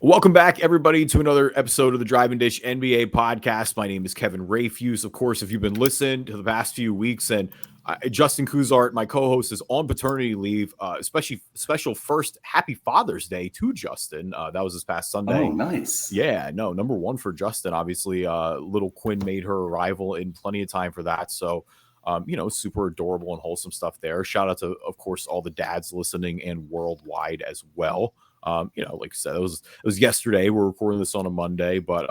Welcome back, everybody, to another episode of the Drive and Dish NBA podcast. My name is Kevin Rafuse. Of course, if you've been listening to the past few weeks, and Justin Kuzart, my co-host, is on paternity leave. Especially special first Happy Father's Day to Justin. That was this past Sunday. Oh, nice. Yeah, no, number one for Justin. Obviously, little Quinn made her arrival in plenty of time for that. So, super adorable and wholesome stuff there. Shout out to, of course, all the dads listening and worldwide as well. Like I said, it was yesterday. We're recording this on a Monday, but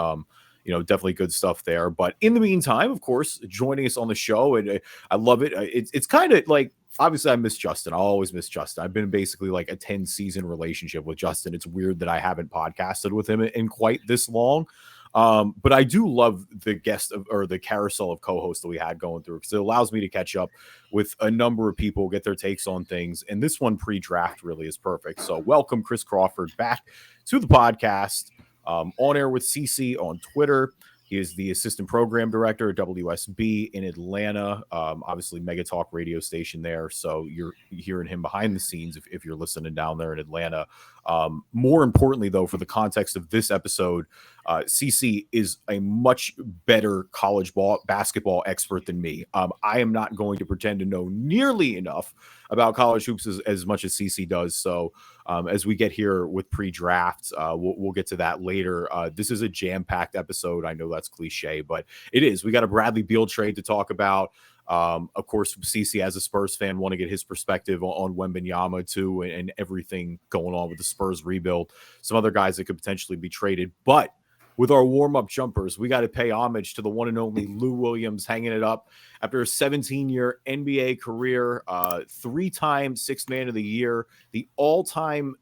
definitely good stuff there. But in the meantime, of course, joining us on the show, and I love it. It's kind of like, obviously I miss Justin. I'll always miss Justin. I've been basically like a 10-season relationship with Justin. It's weird that I haven't podcasted with him in quite this long. But I do love the the carousel of co-hosts that we had going through, because it allows me to catch up with a number of people, get their takes on things. And this one pre-draft really is perfect. So welcome Chris Crawford back to the podcast, on air with CC on Twitter. He is the assistant program director at WSB in Atlanta, obviously Mega Talk radio station there. So you're hearing him behind the scenes if you're listening down there in Atlanta. More importantly, though, for the context of this episode, CC is a much better college basketball expert than me. I am not going to pretend to know nearly enough about college hoops as much as CC does. So as we get here with pre-drafts, we'll get to that later. This is a jam-packed episode. I know that's cliche, but it is. We got a Bradley Beal trade to talk about. Of course, CC, as a Spurs fan, want to get his perspective on Wembanyama too, and everything going on with the Spurs rebuild. Some other guys that could potentially be traded, but with our warm-up jumpers, we got to pay homage to the one and only Lou Williams, hanging it up after a 17-year NBA career, 3-time Sixth Man of the Year, the all-time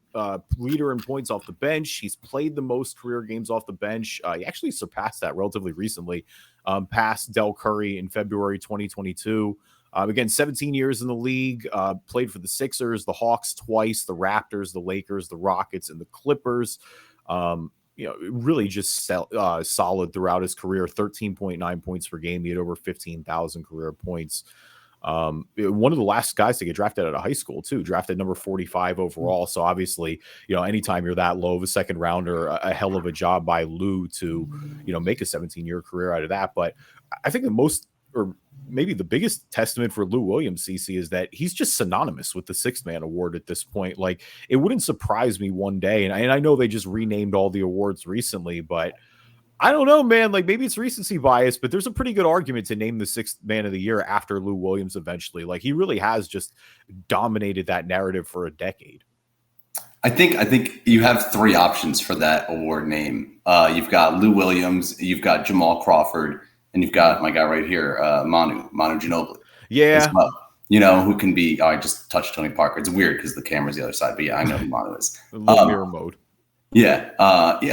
leader in points off the bench. He's played the most career games off the bench. He actually surpassed that relatively recently, past Del Curry in February 2022. Again, 17 years in the league, played for the Sixers, the Hawks twice, the Raptors, the Lakers, the Rockets, and the Clippers. Really just solid throughout his career. 13.9 points per game. He had over 15,000 career points. One of the last guys to get drafted out of high school too, drafted number 45 overall. So obviously, anytime you're that low of a second rounder, a hell of a job by Lou to, make a 17-year career out of that. But I think maybe the biggest testament for Lou Williams, CC, is that he's just synonymous with the Sixth Man Award at this point. Like, it wouldn't surprise me one day, and I know they just renamed all the awards recently, but I don't know, man. Like, maybe it's recency bias, but there's a pretty good argument to name the Sixth Man of the Year after Lou Williams eventually. Like, he really has just dominated that narrative for a decade. I think you have three options for that award name. You've got Lou Williams, you've got Jamal Crawford, and you've got my guy right here, Manu Ginobili. Yeah. Well, who can be – I just touched Tony Parker. It's weird because the camera's the other side, but yeah, I know who Manu is. A little mirror mode. Yeah.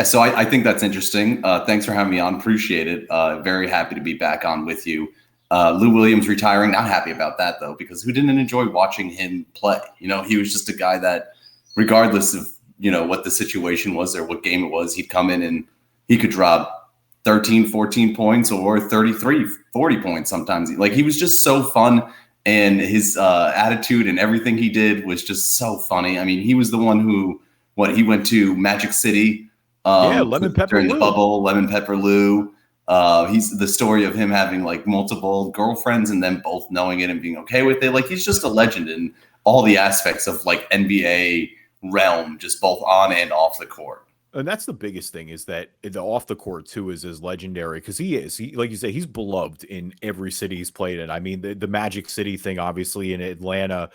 So I think that's interesting. Thanks for having me on. Appreciate it. Very happy to be back on with you. Lou Williams retiring. Not happy about that, though, because who didn't enjoy watching him play? He was just a guy that, regardless of, what the situation was or what game it was, he'd come in and he could drop 13, 14 points or 33, 40 points sometimes. Like, he was just so fun, and his attitude and everything he did was just so funny. I mean, he was the one who, he went to Magic City Lemon Pepper during Lou. the bubble, Lemon Pepper Lou. He's the story of him having like multiple girlfriends and then both knowing it and being okay with it. Like, he's just a legend in all the aspects of like NBA realm, just both on and off the court. And that's the biggest thing, is that the off the court too is as legendary, because he like you say, he's beloved in every city he's played in. I mean, the Magic City thing, obviously in Atlanta,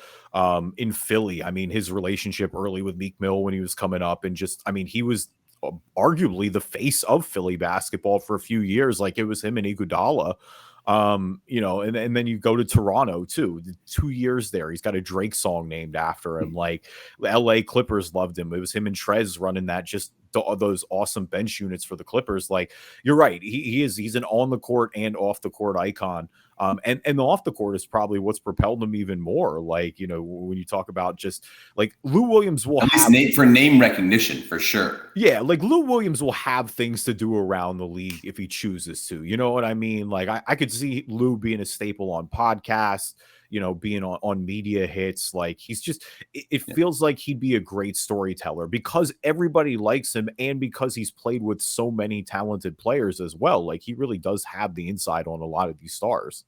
in Philly. I mean, his relationship early with Meek Mill when he was coming up, and just, I mean, he was arguably the face of Philly basketball for a few years. Like, it was him and Iguodala. And then you go to Toronto too. 2 years there, he's got a Drake song named after him. Like, LA Clippers loved him. It was him and Trez running that, just those awesome bench units for the Clippers. Like, you're right, he's an on the court and off the court icon. And the off the court is probably what's propelled him even more. Like, when you talk about just like Lou Williams will have for name recognition for sure. Yeah, like Lou Williams will have things to do around the league if he chooses to. You know what I mean? Like, I could see Lou being a staple on podcasts, being on media hits. Like he's just, it feels like he'd be a great storyteller because everybody likes him and because he's played with so many talented players as well. Like he really does have the insight on a lot of these stars.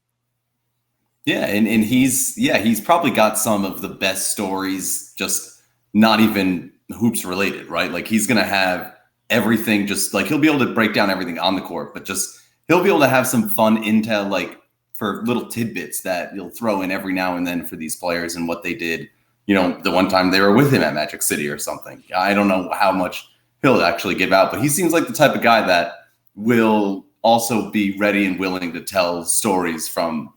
Yeah, and he's probably got some of the best stories, just not even hoops related, right? Like he's gonna have everything, just like he'll be able to break down everything on the court, but just he'll be able to have some fun intel, like for little tidbits that he'll throw in every now and then for these players and what they did. The one time they were with him at Magic City or something. I don't know how much he'll actually give out, but he seems like the type of guy that will also be ready and willing to tell stories from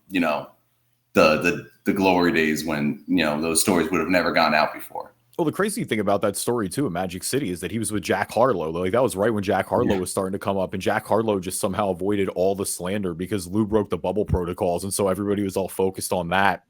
the glory days when those stories would have never gone out before. Well, the crazy thing about that story too in Magic City is that he was with Jack Harlow. Like that was right when Jack Harlow was starting to come up, and Jack Harlow just somehow avoided all the slander because Lou broke the bubble protocols, and so everybody was all focused on that,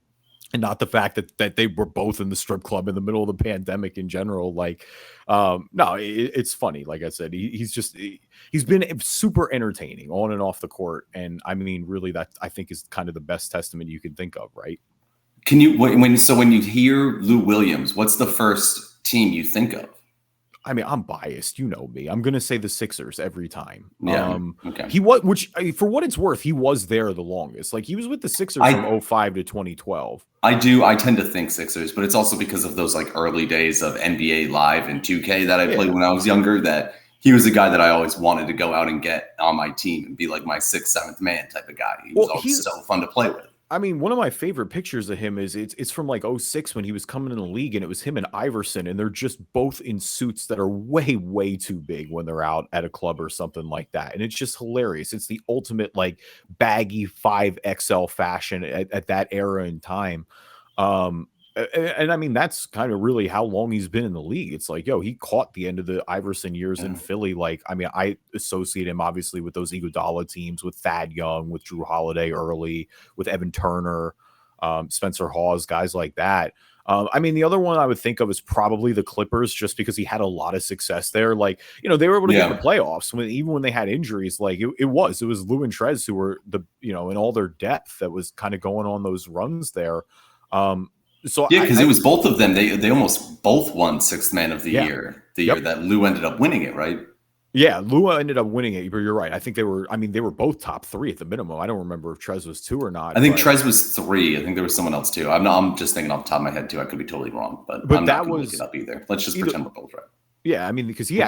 and not the fact that they were both in the strip club in the middle of the pandemic in general. Like, no, it's funny. Like I said, he's been super entertaining on and off the court, and I mean, really, that I think is kind of the best testament you can think of, right? When you hear Lou Williams, what's the first team you think of? I mean, I'm biased. You know me. I'm going to say the Sixers every time. Yeah. Okay. He was, for what it's worth, he was there the longest. Like he was with the Sixers from 05 to 2012. I tend to think Sixers, but it's also because of those like early days of NBA Live and 2K that I played when I was younger, that he was a guy that I always wanted to go out and get on my team and be like my 6th, 7th man type of guy. He was always so fun to play with. I mean, one of my favorite pictures of him is it's from like 06 when he was coming in the league, and it was him and Iverson, and they're just both in suits that are way, way too big when they're out at a club or something like that. And it's just hilarious. It's the ultimate like baggy 5XL fashion at that era in time. And I mean, that's kind of really how long he's been in the league. It's like, he caught the end of the Iverson years in Philly. Like, I mean, I associate him obviously with those Iguodala teams, with Thad Young, with Drew Holiday early, with Evan Turner, Spencer Hawes, guys like that. I mean, the other one I would think of is probably the Clippers, just because he had a lot of success there. Like, they were able to get in the playoffs even when they had injuries. Like it was Lou and Trez who were in all their depth that was kind of going on those runs there. So because it was both of them. They almost both won 6th man of the year, year that Lou ended up winning it, right? Yeah, Lou ended up winning it, but you're right. I think they were both top 3 at the minimum. I don't remember if Trez was 2 or not. I think Trez was 3. I think there was someone else too. I'm just thinking off the top of my head too. I could be totally wrong, but I'm not going to look it up either. Let's just pretend we're both right. Yeah, I mean, because he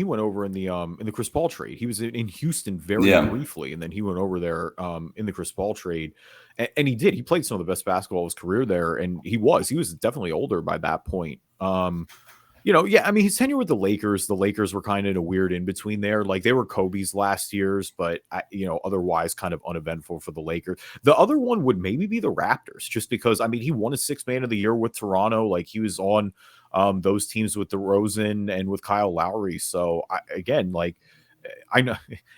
went over in the Chris Paul trade. He was in Houston very briefly, and then he went over there in the Chris Paul trade, and he did. He played some of the best basketball of his career there, and he was definitely older by that point. I mean, his tenure with the Lakers were kind of in a weird in between there. Like they were Kobe's last years, but otherwise kind of uneventful for the Lakers. The other one would maybe be the Raptors, just because I mean he won a 6th man of the year with Toronto. Like he was on those teams with DeRozan and with Kyle Lowry. So I know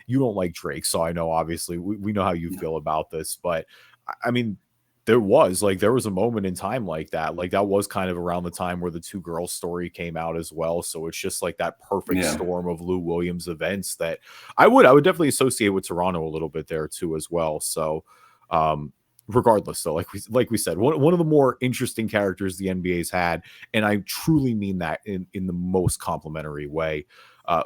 you don't like Drake, so I know obviously we know how you feel about this, but I mean, there was a moment in time like that was kind of around the time where the 2 girls story came out as well. So it's just like that perfect storm of Lou Williams events that I would definitely associate with Toronto a little bit there too as well. So regardless, though, like we said, one of the more interesting characters the NBA's had, and I truly mean that in the most complimentary way.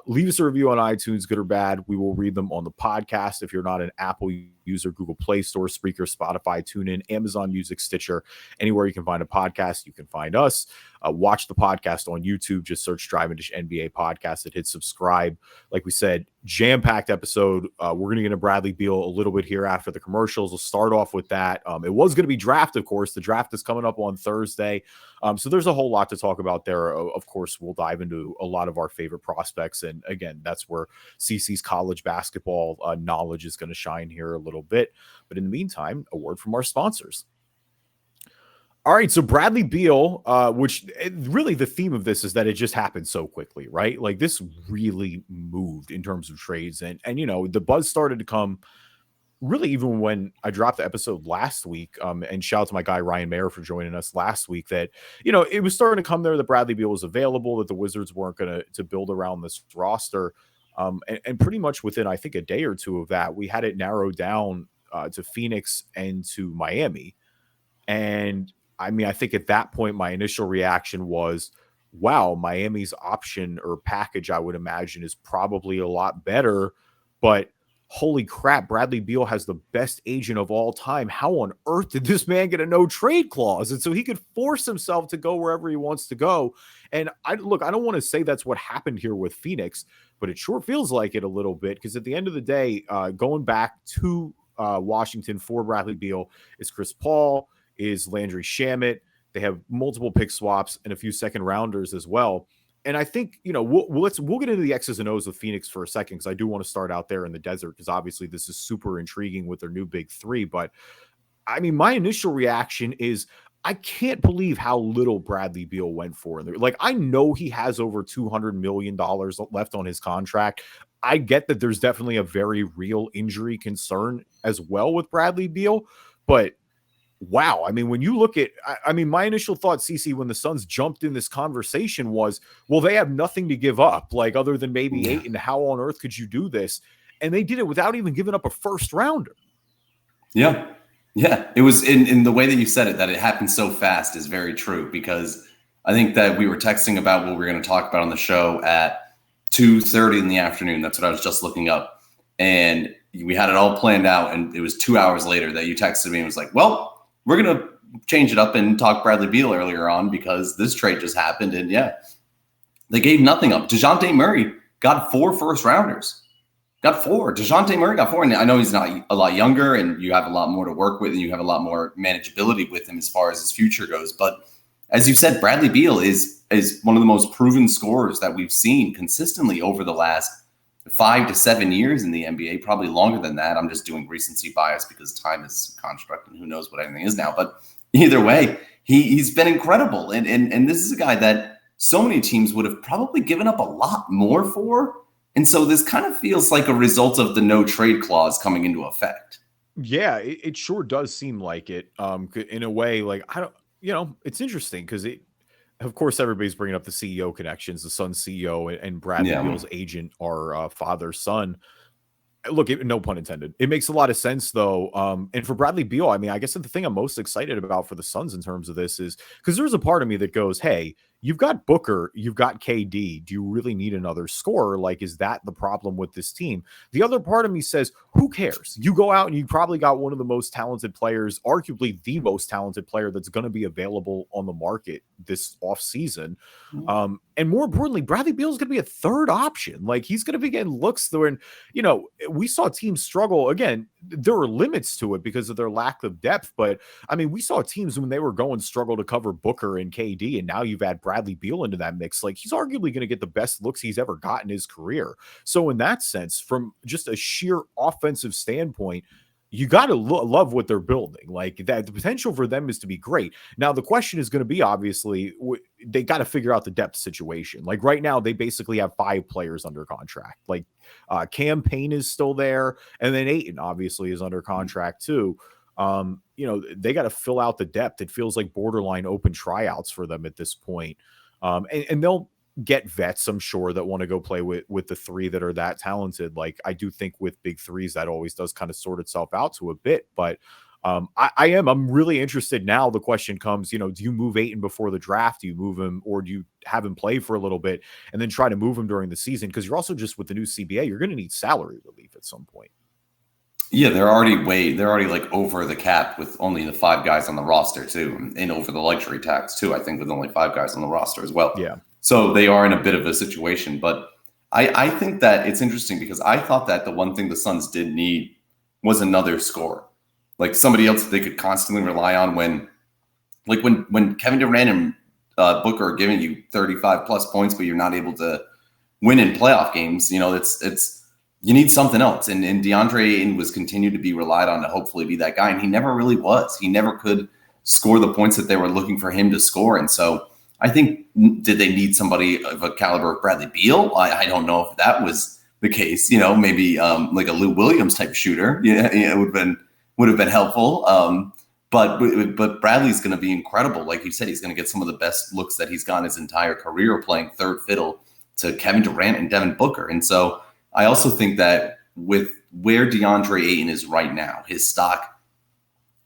Leave us a review on iTunes, good or bad. We will read them on the podcast. If you're not an Apple user, Google Play Store, Spreaker, Spotify, TuneIn, Amazon Music, Stitcher, anywhere you can find a podcast, you can find us. Watch the podcast on YouTube. Just search Drive and Dish NBA podcast and hit subscribe. Like we said, jam-packed episode. We're going to get into Bradley Beal a little bit here after the commercials. We'll start off with that. It was going to be draft, of course. The draft is coming up on Thursday. So there's a whole lot to talk about there. Of course, we'll dive into a lot of our favorite prospects. And again, that's where CC's college basketball knowledge is going to shine here a little bit. But in the meantime, a word from our sponsors. All right, so Bradley Beal, which really the theme of this is that it just happened so quickly, right? Like this really moved in terms of trades. And the buzz started to come really even when I dropped the episode last week, and shout out to my guy Ryan Mayer for joining us last week, that it was starting to come there that Bradley Beal was available, that the Wizards weren't going to build around this roster, and pretty much within I think a day or two of that, we had it narrowed down to Phoenix and to Miami. And I mean, I think at that point, my initial reaction was, wow, Miami's option or package, I would imagine, is probably a lot better. But holy crap, Bradley Beal has the best agent of all time. How on earth did this man get a no trade clause? And so he could force himself to go wherever he wants to go. And I don't want to say that's what happened here with Phoenix, but it sure feels like it a little bit, because at the end of the day, going back to Washington for Bradley Beal is Chris Paul, is Landry Shamet. They have multiple pick swaps and a few second rounders as well. And I think, we'll get into the X's and O's with Phoenix for a second, because I do want to start out there in the desert, because obviously this is super intriguing with their new big three. But I mean, my initial reaction is, I can't believe how little Bradley Beal went for. Like, I know he has over $200 million left on his contract. I get that there's definitely a very real injury concern as well with Bradley Beal, but wow. I mean, when you look at, I mean, my initial thought, CC, when the Suns jumped in this conversation was, well, they have nothing to give up, like, other than maybe Ayton. How on earth could you do this? And they did it without even giving up a first rounder. Yeah. Yeah. It was in the way that you said it, that it happened so fast is very true, because I think that we were texting about what we were going to talk about on the show at 2:30 in the afternoon. That's what I was just looking up. And we had it all planned out. And it was 2 hours later that you texted me and was like, well, we're going to change it up and talk Bradley Beal earlier on, because this trade just happened. And yeah, they gave nothing up. DeJounte Murray got 4 first rounders. Got 4. DeJounte Murray got 4. And I know he's not a lot younger, and you have a lot more to work with, and you have a lot more manageability with him as far as his future goes. But as you said, Bradley Beal is one of the most proven scorers that we've seen consistently over the last 5 to 7 years in the NBA, probably longer than that. I'm just doing recency bias because time is a construct and who knows what anything is now. But either way, he's been incredible. And this is a guy that so many teams would have probably given up a lot more for. And so this kind of feels like a result of the no trade clause coming into effect. Yeah, it sure does seem like it. In a way, like, I don't, it's interesting because of course, everybody's bringing up the CEO connections. The Suns CEO and Bradley Beal's agent are father son. Look, no pun intended. It makes a lot of sense, though. And for Bradley Beal, I mean, I guess the thing I'm most excited about for the Suns in terms of this is, because there's a part of me that goes, hey, you've got Booker, you've got KD. Do you really need another scorer? Like, is that the problem with this team? The other part of me says, who cares? You go out and you probably got one of the most talented players, arguably the most talented player that's going to be available on the market this offseason. And more importantly, Bradley Beal is going to be a third option. Like, he's going to be getting looks through. And, we saw teams struggle. Again, there are limits to it because of their lack of depth. But, I mean, we saw teams when they were going struggle to cover Booker and KD. And now you've had Bradley Beal into that mix. Like, he's arguably going to get the best looks he's ever got in his career. So in that sense, from just a sheer offensive standpoint, you got to love what they're building. Like, that the potential for them is to be great. Now, the question is going to be, obviously, they got to figure out the depth situation. Like, right now, they basically have 5 players under contract. Like, Cam Payne is still there. And then Ayton, obviously, is under contract, too. They got to fill out the depth. It feels like borderline open tryouts for them at this point. And they'll get vets, I'm sure, that want to go play with the 3 that are that talented. Like, I do think with big threes, that always does kind of sort itself out to a bit. But I'm really interested now. The question comes, do you move Ayton before the draft? Do you move him, or do you have him play for a little bit and then try to move him during the season? Because you're also, just with the new CBA, you're going to need salary relief at some point. Yeah, they're already like over the cap with only the 5 guys on the roster too, and over the luxury tax too, I think, with only 5 guys on the roster as well. Yeah. So they are in a bit of a situation. But I think that it's interesting, because I thought that the one thing the Suns did need was another scorer. Like, somebody else that they could constantly rely on when Kevin Durant and Booker are giving you 35 plus points, but you're not able to win in playoff games. You need something else. And DeAndre Ayton was continued to be relied on to hopefully be that guy. And he never really was. He never could score the points that they were looking for him to score. And so I think, did they need somebody of a caliber of Bradley Beal? I don't know if that was the case. Maybe like a Lou Williams type shooter. It would have been helpful. But Bradley's going to be incredible. Like you said, he's going to get some of the best looks that he's gotten his entire career, playing third fiddle to Kevin Durant and Devin Booker. And so I also think that with where DeAndre Ayton is right now, his stock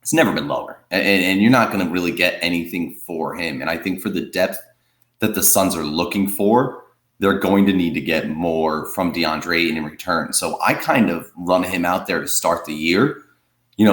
It's never been lower. And you're not going to really get anything for him. And I think for the depth that the Suns are looking for, they're going to need to get more from DeAndre Ayton in return. So I kind of run him out there to start the year,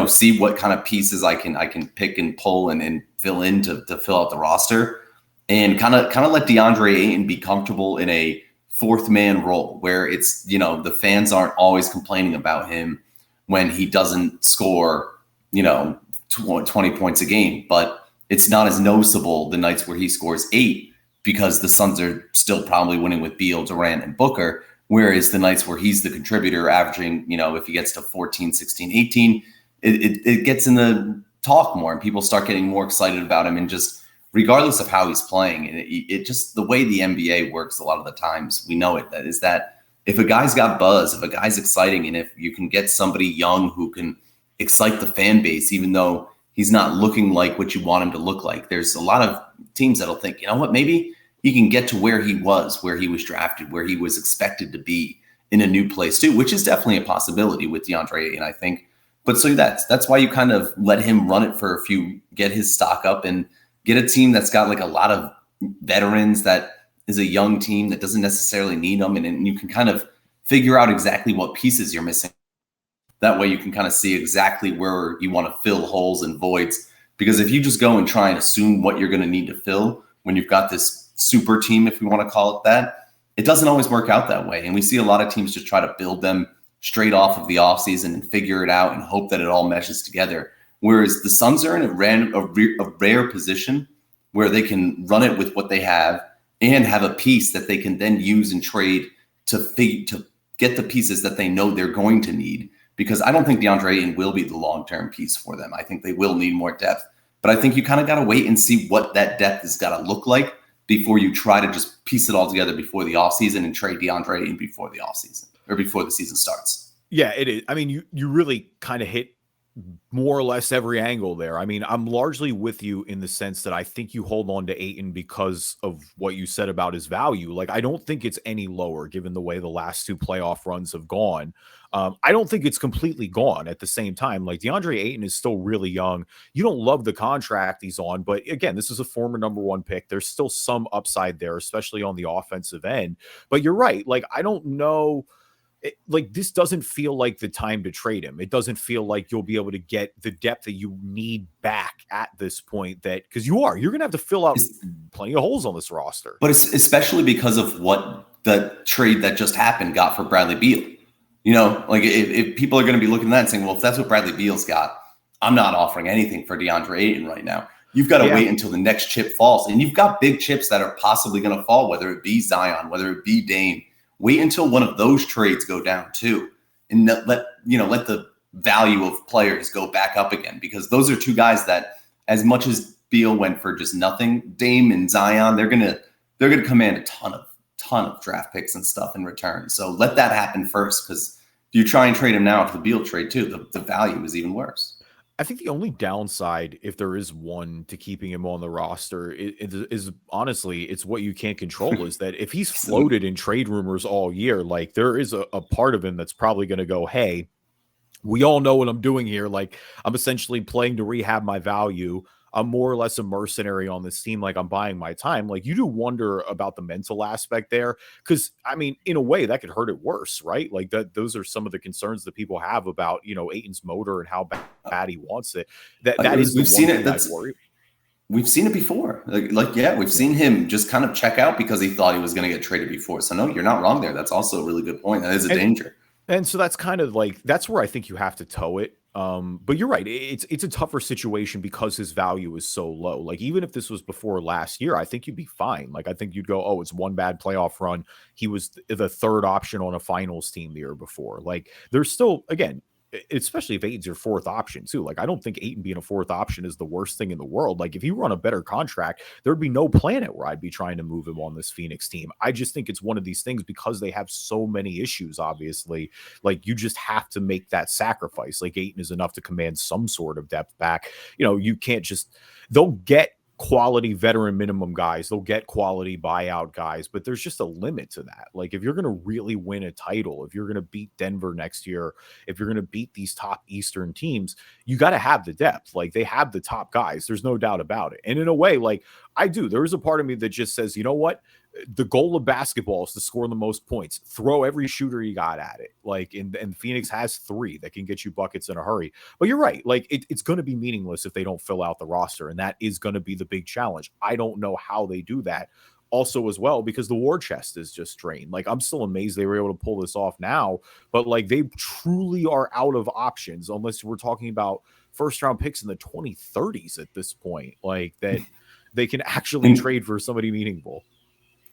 see what kind of pieces I can pick and pull and fill in to fill out the roster, and kind of let DeAndre Ayton be comfortable in a fourth man role where it's, the fans aren't always complaining about him when he doesn't score, 20 points a game, but it's not as noticeable the nights where he scores 8 because the Suns are still probably winning with Beal, Durant, and Booker. Whereas the nights where he's the contributor averaging, if he gets to 14, 16, 18, it gets in the talk more and people start getting more excited about him. And just regardless of how he's playing, and it just the way the NBA works a lot of the times, we know it, that if a guy's got buzz, if a guy's exciting, and if you can get somebody young who can excite the fan base, even though he's not looking like what you want him to look like. There's a lot of teams that'll think, maybe he can get to where he was drafted, where he was expected to be in a new place too, which is definitely a possibility with DeAndre Ayton, I think. But so that's why you kind of let him run it for a few, get his stock up and get a team that's got like a lot of veterans, that is a young team that doesn't necessarily need them. And you can kind of figure out exactly what pieces you're missing. That way you can kind of see exactly where you want to fill holes and voids. Because if you just go and try and assume what you're going to need to fill when you've got this super team, if we want to call it that, it doesn't always work out that way. And we see a lot of teams just try to build them straight off of the offseason and figure it out and hope that it all meshes together. Whereas the Suns are in a rare position where they can run it with what they have and have a piece that they can then use and trade to get the pieces that they know they're going to need. Because I don't think DeAndre Ayton will be the long-term piece for them. I think they will need more depth. But I think you kind of got to wait and see what that depth has got to look like before you try to just piece it all together before the offseason and trade DeAndre Ayton before the offseason or before the season starts. Yeah, it is. I mean, you really kind of hit more or less every angle there. I mean, I'm largely with you in the sense that I think you hold on to Ayton because of what you said about his value. Like, I don't think it's any lower given the way the last 2 playoff runs have gone. I don't think it's completely gone at the same time. Like, DeAndre Ayton is still really young. You don't love the contract he's on, but again, this is a former number 1 pick. There's still some upside there, especially on the offensive end. But you're right. Like, I don't know. This doesn't feel like the time to trade him. It doesn't feel like you'll be able to get the depth that you need back at this point, because you're going to have to fill out plenty of holes on this roster. But it's especially because of what the trade that just happened got for Bradley Beal. If people are going to be looking at that and saying, well, if that's what Bradley Beal's got, I'm not offering anything for DeAndre Ayton right now. You've got to wait until the next chip falls. And you've got big chips that are possibly going to fall, whether it be Zion, whether it be Dame. Wait until one of those trades go down too, and let the value of players go back up again, because those are 2 guys that, as much as Beal went for just nothing, Dame and Zion, they're gonna command a ton of draft picks and stuff in return. So let that happen first, because if you try and trade him now, if the Beal trade too, the value is even worse. I think the only downside, if there is one, to keeping him on the roster is honestly, it's what you can't control, is that if he's floated in trade rumors all year, like, there is a part of him that's probably going to go, hey, we all know what I'm doing here. Like, I'm essentially playing to rehab my value. I'm more or less a mercenary on this team. Like, I'm buying my time. Like, you do wonder about the mental aspect there. Cause I mean, in a way that could hurt it worse, right? Like, those are some of the concerns that people have about, Ayton's motor and how bad he wants it. We've seen it. We've seen it before. We've seen him just kind of check out because he thought he was going to get traded before. So no, you're not wrong there. That's also a really good point. That is a danger. And so that's kind of like, that's where I think you have to toe it. But you're right. It's a tougher situation because his value is so low. Like, even if this was before last year, I think you'd be fine. Like, I think you'd go, oh, it's one bad playoff run. He was the 3rd option on a finals team the year before. Like, there's still, again, especially if Ayton's your 4th option too. Like, I don't think Ayton being a 4th option is the worst thing in the world. Like, if you run a better contract, there'd be no planet where I'd be trying to move him on this Phoenix team. I just think it's one of these things, because they have so many issues, obviously, like, you just have to make that sacrifice. Like, Ayton is enough to command some sort of depth back. You can't just, they'll get quality veteran minimum guys. They'll get quality buyout guys, but there's just a limit to that. Like if you're going to really win a title, if you're going to beat Denver next year, if you're going to beat these top Eastern teams, you got to have the depth. Like they have the top guys. There's no doubt about it. And in a way, like I do, there is a part of me that just says, you know what? The goal of basketball is to score the most points. Throw every shooter you got at it. Like, and Phoenix has 3 that can get you buckets in a hurry. But you're right. Like, it's going to be meaningless if they don't fill out the roster, and that is going to be the big challenge. I don't know how they do that. Also, as well, because the war chest is just strained. Like, I'm still amazed they were able to pull this off now, but like they truly are out of options unless we're talking about first round picks in the 2030s at this point. Like that they can actually trade for somebody meaningful.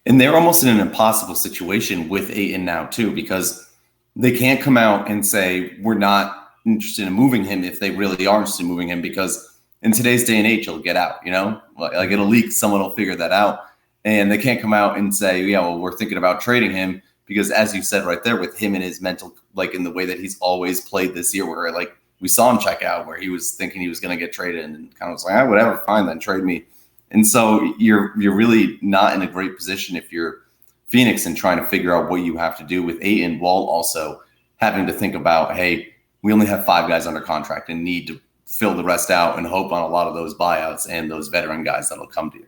And they're almost in an impossible situation with Ayton now, too, because they can't come out and say, we're not interested in moving him if they really are interested in moving him, because in today's day and age, he'll get out, you know, like it'll leak. Someone will figure that out. And they can't come out and say, yeah, well, we're thinking about trading him, because as you said right there, with him and his mental, like in the way that he's always played this year, where like we saw him check out, where he was thinking he was going to get traded and kind of was like, whatever, fine, then trade me. And so you're really not in a great position if you're Phoenix and trying to figure out what you have to do with Ayton, while also having to think about, hey, we only have 5 guys under contract and need to fill the rest out and hope on a lot of those buyouts and those veteran guys that'll come to you.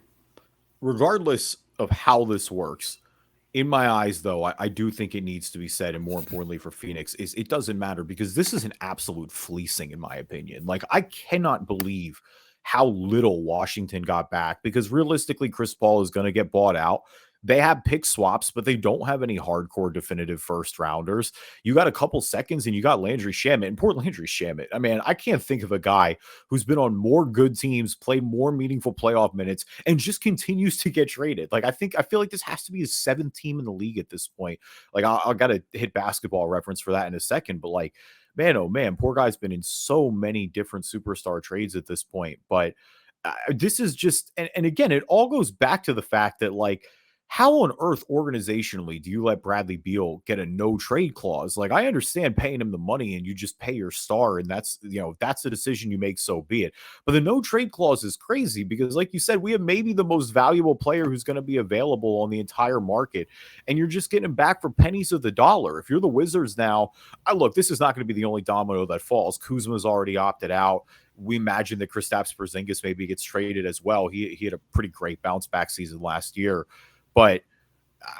Regardless of how this works, in my eyes, though, I do think it needs to be said, and more importantly for Phoenix, is it doesn't matter, because this is an absolute fleecing, in my opinion. Like, I cannot believe how little Washington got back, because realistically, Chris Paul is going to get bought out. They have pick swaps, but they don't have any hardcore definitive first rounders. You got a couple seconds and you got Landry Shamet, and poor Landry Shamet. I mean, I can't think of a guy who's been on more good teams, played more meaningful playoff minutes, and just continues to get traded. Like, I feel like this has to be his 7th team in the league at this point. Like, I got to hit Basketball Reference for that in a second, but like, man, oh man, poor guy's been in so many different superstar trades at this point. But this is just, and again, it all goes back to the fact that, like, how on earth organizationally do you let Bradley Beal get a no trade clause? Like, I understand paying him the money and you just pay your star, and that's, you know, that's the decision you make, so be it. But the no trade clause is crazy, because like you said, we have maybe the most valuable player who's going to be available on the entire market, and you're just getting him back for pennies of the dollar. If you're the Wizards now, look, this is not going to be the only domino that falls. Kuzma's already opted out. We imagine that Kristaps Porzingis maybe gets traded as well. He had a pretty great bounce back season last year. But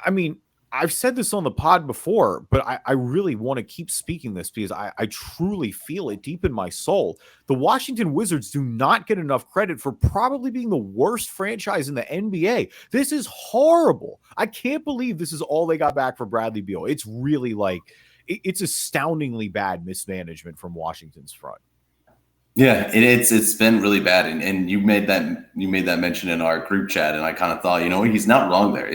I mean, I've said this on the pod before, but I really want to keep speaking this, because I truly feel it deep in my soul. The Washington Wizards do not get enough credit for probably being the worst franchise in the NBA. This is horrible. I can't believe this is all they got back for Bradley Beal. It's really like, it's astoundingly bad mismanagement from Washington's front. Yeah, it's been really bad, and you made that mention in our group chat, and I kind of thought, you know, he's not wrong there.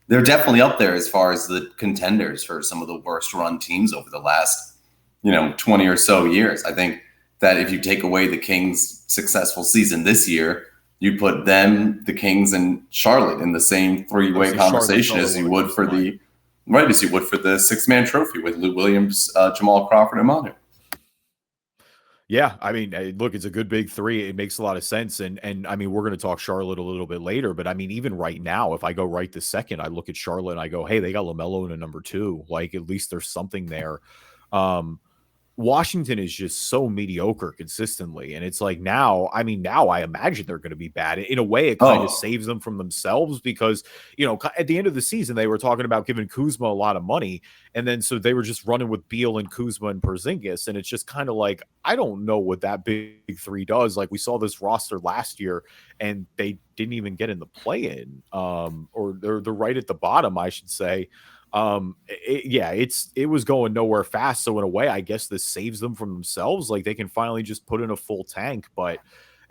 They're definitely up there as far as the contenders for some of the worst run teams over the last, 20 or so years. I think that if you take away the Kings' successful season this year, you put them, the Kings, and Charlotte in the same 3-way conversation as you would for the 6-man trophy with Lou Williams, Jamal Crawford, and Manu. Yeah, I mean, look, it's a good big 3. It makes a lot of sense. And I mean, we're going to talk Charlotte a little bit later, but I mean, even right now, if I go right this second, I look at Charlotte and I go, hey, they got LaMelo in a number 2. Like, at least there's something there. Washington is just so mediocre consistently. And it's like now I imagine they're going to be bad. In a way, it kind of saves them from themselves, because, at the end of the season, they were talking about giving Kuzma a lot of money. And then so they were just running with Beal and Kuzma and Porzingis. And it's just kind of like, I don't know what that big 3 does. Like, we saw this roster last year and they didn't even get in the play-in, or they're right at the bottom, I should say. It was going nowhere fast. So in a way, I guess this saves them from themselves. Like, they can finally just put in a full tank, but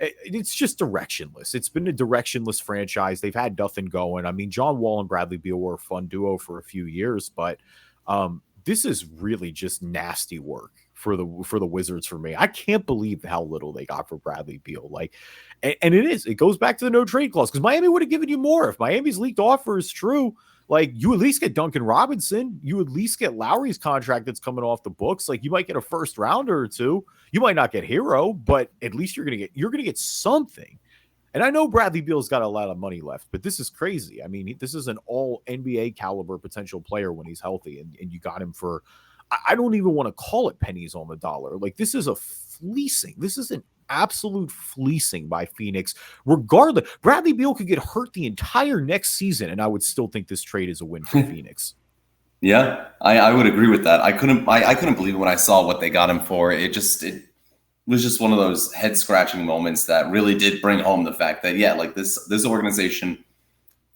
it's just directionless. It's been a directionless franchise. They've had nothing going. I mean, John Wall and Bradley Beal were a fun duo for a few years, but this is really just nasty work for the Wizards for me. I can't believe how little they got for Bradley Beal. Like, and it goes back to the no trade clause, because Miami would have given you more. If Miami's leaked offer is true, like, you at least get Duncan Robinson. You at least get Lowry's contract that's coming off the books. Like, you might get a first rounder or 2. You might not get Hero, but at least you're gonna get something. And I know Bradley Beal's got a lot of money left, but this is crazy. I mean, this is an all NBA caliber potential player when he's healthy, and you got him for, I don't even want to call it pennies on the dollar. Like, this is a fleecing. This is an absolute fleecing by Phoenix. Regardless, Bradley Beal could get hurt the entire next season, and I would still think this trade is a win for Phoenix. Yeah, I would agree with that. I couldn't believe it when I saw what they got him for. It was just one of those head scratching moments that really did bring home the fact that, yeah, like this organization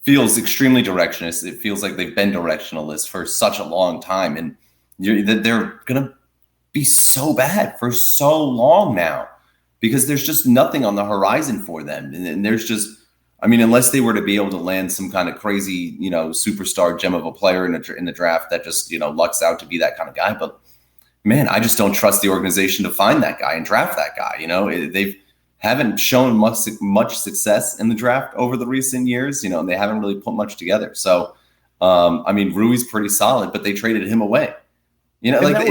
feels extremely directionist. It feels like they've been directionalist for such a long time, and they're gonna be so bad for so long now because there's just nothing on the horizon for them, and there's just, I mean, unless they were to be able to land some kind of crazy, superstar gem of a player in the draft that just, lucks out to be that kind of guy. But man, I just don't trust the organization to find that guy and draft that guy. They've haven't shown much success in the draft over the recent years, and they haven't really put much together. So, I mean, Rui's pretty solid, but they traded him away. That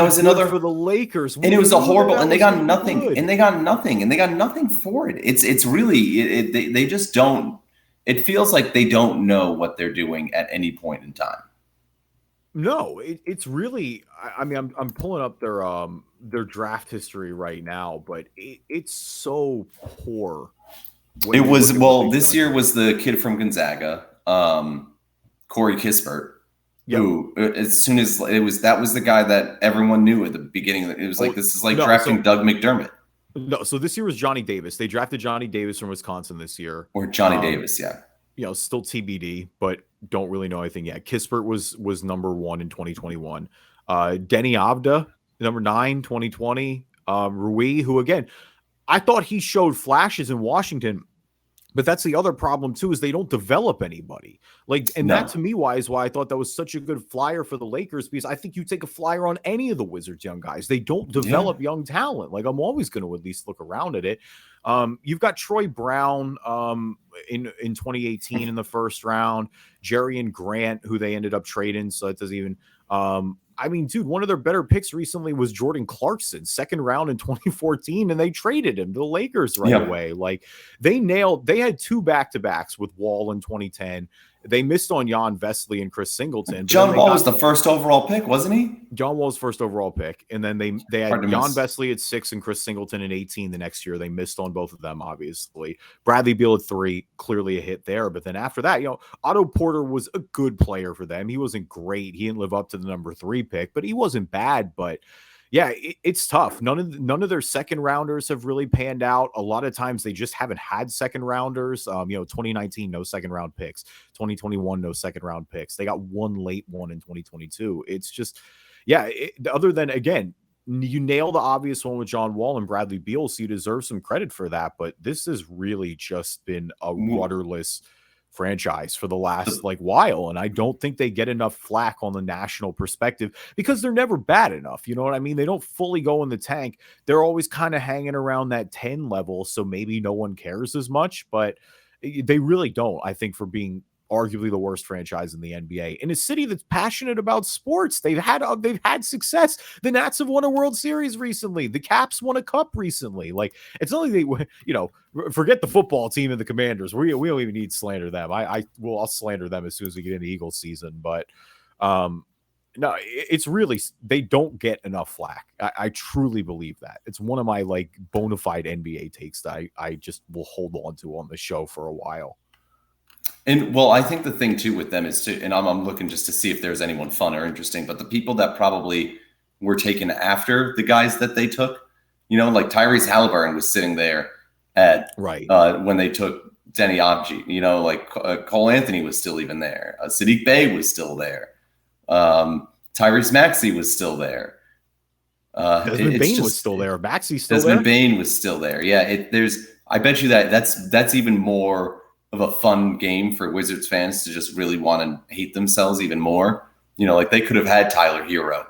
was another for the Lakers, and it was a horrible, and they got nothing, and they got nothing for it. It's really they just don't. It feels like they don't know what they're doing at any point in time. No, it's really. I mean, I'm pulling up their draft history right now, but it's so poor. It was this year was the kid from Gonzaga, Corey Kispert. Yep. Who, as soon as that was the guy that everyone knew at the beginning. It was like, this is like drafting Doug McDermott. No, so this year was Johnny Davis. They drafted Johnny Davis from Wisconsin this year. Or Johnny Davis, yeah. Still TBD, but don't really know anything yet. Kispert was number 1 in 2021. Denny Avda, number 9, 2020. Rui, who again, I thought he showed flashes in Washington. But that's the other problem too, is they don't develop anybody. That to me is why I thought that was such a good flyer for the Lakers, because I think you take a flyer on any of the Wizards young guys. They don't develop young talent. Like, I'm always going to at least look around at it. You've got Troy Brown in 2018 in the first round, Jerry and Grant, who they ended up trading. So it doesn't even I mean, dude, one of their better picks recently was Jordan Clarkson, second round in 2014, and they traded him to the Lakers right away. Like, they had 2 back-to-backs with Wall in 2010. They missed on Jan Vesely and Chris Singleton. John Wall was the first overall pick, wasn't he? John Wall's first overall pick. And then they had Jan Vesely at 6 and Chris Singleton at 18 the next year. They missed on both of them, obviously. Bradley Beal at 3, clearly a hit there. But then after that, Otto Porter was a good player for them. He wasn't great. He didn't live up to the number 3 pick, but he wasn't bad. But yeah, it's tough. None of their second rounders have really panned out. A lot of times they just haven't had second rounders. 2019, no second round picks. 2021, no second round picks. They got one late one in 2022. It's just, other than, again, you nail the obvious one with John Wall and Bradley Beal, so you deserve some credit for that. But this has really just been a rudderless franchise for the last while, and I don't think they get enough flack on the national perspective because they're never bad enough. You know what I mean? They don't fully go in the tank. They're always kind of hanging around that 10 level, so maybe no one cares as much, but they really don't, I think, for being arguably the worst franchise in the NBA in a city that's passionate about sports. They've had success. The Nats have won a World Series recently. The Caps won a cup recently. Like, it's not like they, forget the football team and the Commanders. We don't even need to slander them. I'll slander them as soon as we get into Eagles season. But no, it's really, they don't get enough flack. I truly believe that. It's one of my bona fide NBA takes that I just will hold on to on the show for a while. And I think the thing too with them is and I'm looking just to see if there's anyone fun or interesting, but the people that probably were taken after the guys that they took, like Tyrese Halliburton was sitting there at when they took Denny Avdi, Cole Anthony was still even there. Sadiq Bey was still there. Tyrese Maxey was still there. Desmond Bane was still there. Maxey's still Desmond Bane was still there. Yeah, I bet you that's even more of a fun game for Wizards fans to just really want to hate themselves even more. They could have had Tyler Hero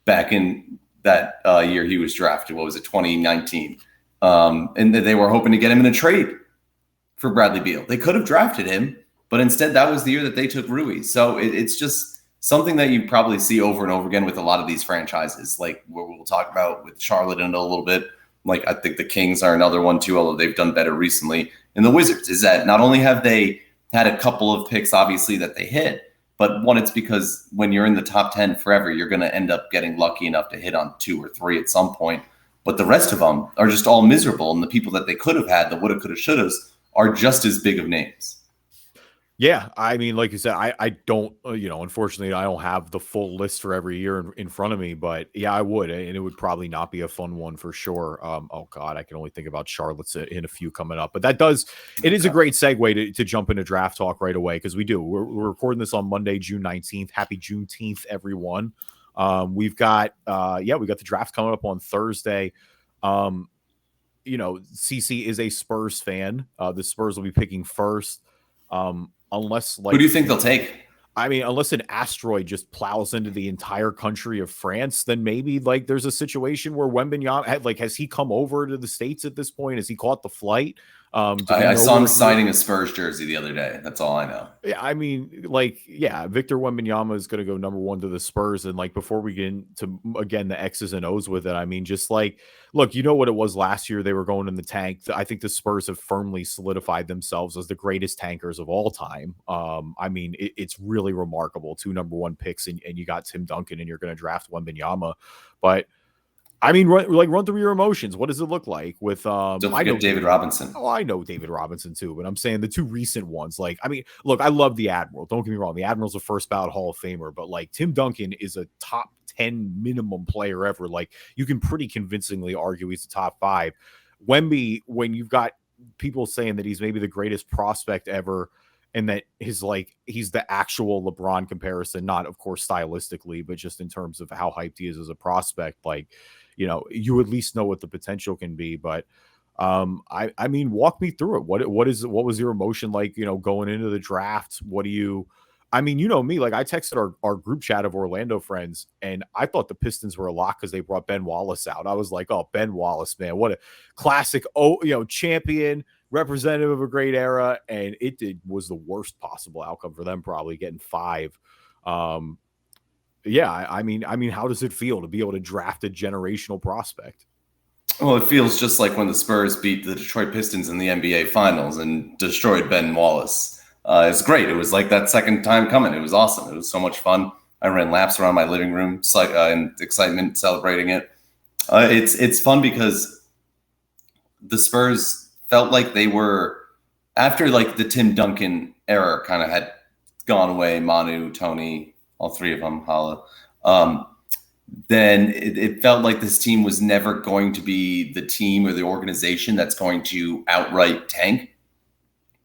back in that year he was drafted. What was it, 2019? And they were hoping to get him in a trade for Bradley Beal. They could have drafted him, but instead that was the year that they took Rui. So it's just something that you probably see over and over again with a lot of these franchises, like what we'll talk about with Charlotte in a little bit. like I think the Kings are another one too, although they've done better recently. And the Wizards is that not only have they had a couple of picks, obviously, that they hit, but one, it's because when you're in the top 10 forever, you're going to end up getting lucky enough to hit on 2 or 3 at some point. But the rest of them are just all miserable. And the people that they could have had, the woulda, coulda, shouldas, are just as big of names. Yeah, I mean, like you said, I don't, unfortunately, I don't have the full list for every year in front of me, but yeah, I would, and it would probably not be a fun one for sure. Oh God, I can only think about Charlotte's in a few coming up, but it is a great segue to jump into draft talk right away, because we're recording this on Monday, June 19th. Happy Juneteenth, everyone. We've got the draft coming up on Thursday. CC is a Spurs fan. The Spurs will be picking first. Unless, like, who do you think they'll take? I mean, unless an asteroid just plows into the entire country of France, then maybe like there's a situation where Wembanyama, has he come over to the States at this point? Has he caught the flight? I saw him signing a Spurs jersey the other day. That's all I know. Yeah, I mean, Victor Wembanyama is going to go number 1 to the Spurs. And before we get into, again, the X's and O's with it, I mean, just look, you know what it was last year? They were going in the tank. I think the Spurs have firmly solidified themselves as the greatest tankers of all time. I mean, it's really remarkable. 2 number 1 picks, and you got Tim Duncan, and you're going to draft Wembanyama. But I mean, run through your emotions. What does it look like with don't forget David Robinson? Oh, I know David Robinson too, but I'm saying the 2 recent ones. Look, I love the Admiral. Don't get me wrong. The Admiral's a first ballot Hall of Famer, but Tim Duncan is a top 10 minimum player ever. You can pretty convincingly argue he's the top 5. Wemby, when you've got people saying that he's maybe the greatest prospect ever, and that he's the actual LeBron comparison, not of course stylistically, but just in terms of how hyped he is as a prospect, you at least know what the potential can be. But I mean, walk me through it. What was your emotion like, going into the draft? I mean, you know me, I texted our group chat of Orlando friends, and I thought the Pistons were a lock because they brought Ben Wallace out. I was like, oh, Ben Wallace, man, what a classic, champion, representative of a great era. And was the worst possible outcome for them, probably getting 5. Yeah, I mean, how does it feel to be able to draft a generational prospect? Well, it feels just like when the Spurs beat the Detroit Pistons in the NBA Finals and destroyed Ben Wallace. It's great. It was like that second time coming. It was awesome. It was so much fun. I ran laps around my living room, in excitement, celebrating it. It's fun because the Spurs felt like they were, after the Tim Duncan era kind of had gone away, Manu, Tony, all 3 of them, Hala. Then it felt like this team was never going to be the team or the organization that's going to outright tank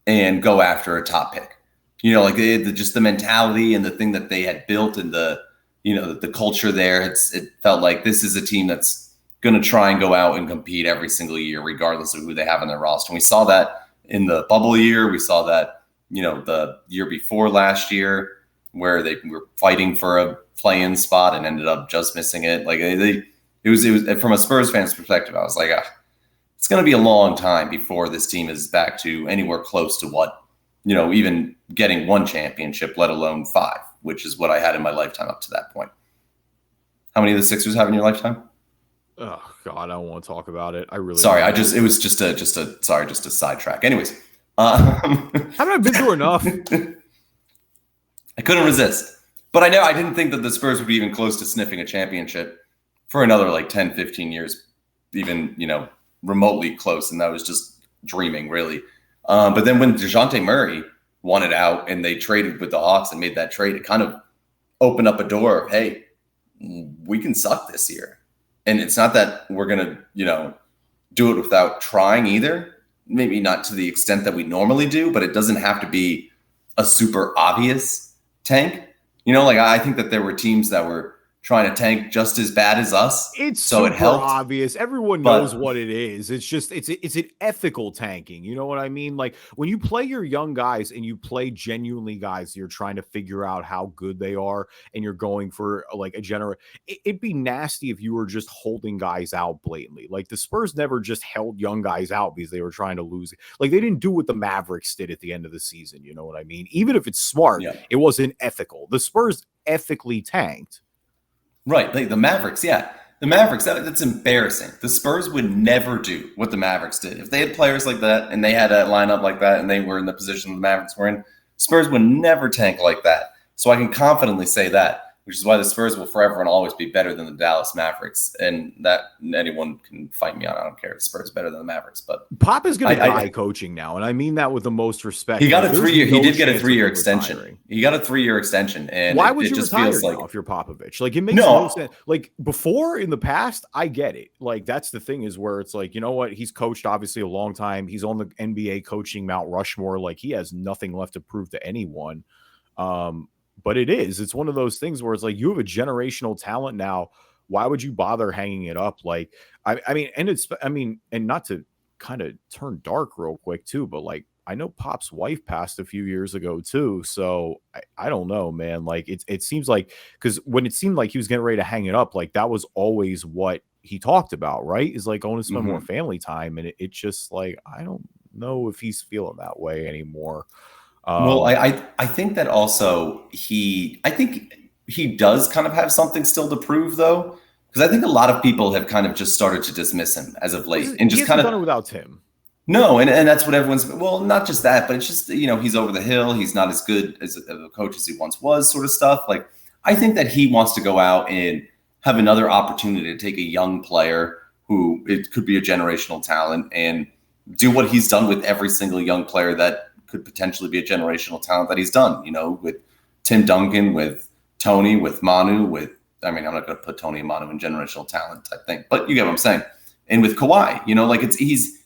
and go after a top pick. Just the mentality and the thing that they had built, and the culture there. It felt like this is a team that's going to try and go out and compete every single year, regardless of who they have on their roster. And we saw that in the bubble year. We saw that, the year before last year, where they were fighting for a play-in spot and ended up just missing it. It was from a Spurs fan's perspective, I was like, it's going to be a long time before this team is back to anywhere close to what, even getting 1 championship, let alone 5, which is what I had in my lifetime up to that point. How many of the Sixers have in your lifetime? Oh God, I don't want to talk about it. I really sorry. It was just a sidetrack. Anyways, haven't I been through enough? I couldn't resist, but I didn't think that the Spurs would be even close to sniffing a championship for another 10, 15 years, even, remotely close. And that was just dreaming, really. But then when DeJounte Murray won it out and they traded with the Hawks and made that trade, it kind of opened up a door of, hey, we can suck this year. And it's not that we're going to, do it without trying either. Maybe not to the extent that we normally do, but it doesn't have to be a super obvious tank. I think that there were teams that were trying to tank just as bad as us. It's so super obvious. Everyone knows what it is. It's just it's an ethical tanking. You know what I mean? When you play your young guys and you play genuinely guys, you're trying to figure out how good they are, and you're going for a general. It'd be nasty if you were just holding guys out blatantly. The Spurs never just held young guys out because they were trying to lose. They didn't do what the Mavericks did at the end of the season. You know what I mean? Even if it's smart, It wasn't ethical. The Spurs ethically tanked. Right. The Mavericks, yeah. The Mavericks, that's embarrassing. The Spurs would never do what the Mavericks did. If they had players like that and they had a lineup like that and they were in the position the Mavericks were in, Spurs would never tank like that. So I can confidently say that, which is why the Spurs will forever and always be better than the Dallas Mavericks. And that anyone can fight me on. I don't care. The Spurs better than the Mavericks. But Pop is going to die coaching now, and I mean that with the most respect. He got a 3 year. He did get a 3 year extension. Retiring. He got a 3 year extension, and why would you just retire feels now like if you're Popovich? Like it makes no sense. Like before in the past, I get it. Like that's the thing is where it's like, you know what? He's coached obviously a long time. He's on the NBA coaching Mount Rushmore. Like he has nothing left to prove to anyone. But it's one of those things where it's like you have a generational talent now. Why would you bother hanging it up? Like, I mean, and not to kind of turn dark real quick too, but like, I know Pop's wife passed a few years ago too. So I don't know, man. Like it seems like, because when it seemed like he was getting ready to hang it up, like that was always what he talked about, right? Is like, I want to spend more family time. And it's just like, I don't know if he's feeling that way anymore. Well, I think that also I think he does kind of have something still to prove though, because I think a lot of people have kind of just started to dismiss him as of late and just kind of done it without Tim. No, and that's what everyone's, well, not just that, but it's just, he's over the hill. He's not as good as a coach as he once was, sort of stuff. Like, I think that he wants to go out and have another opportunity to take a young player who it could be a generational talent and do what he's done with every single young player that could potentially be a generational talent that he's done, with Tim Duncan, with Tony, with Manu, I'm not going to put Tony and Manu in generational talent type thing, but you get what I'm saying. And with Kawhi, like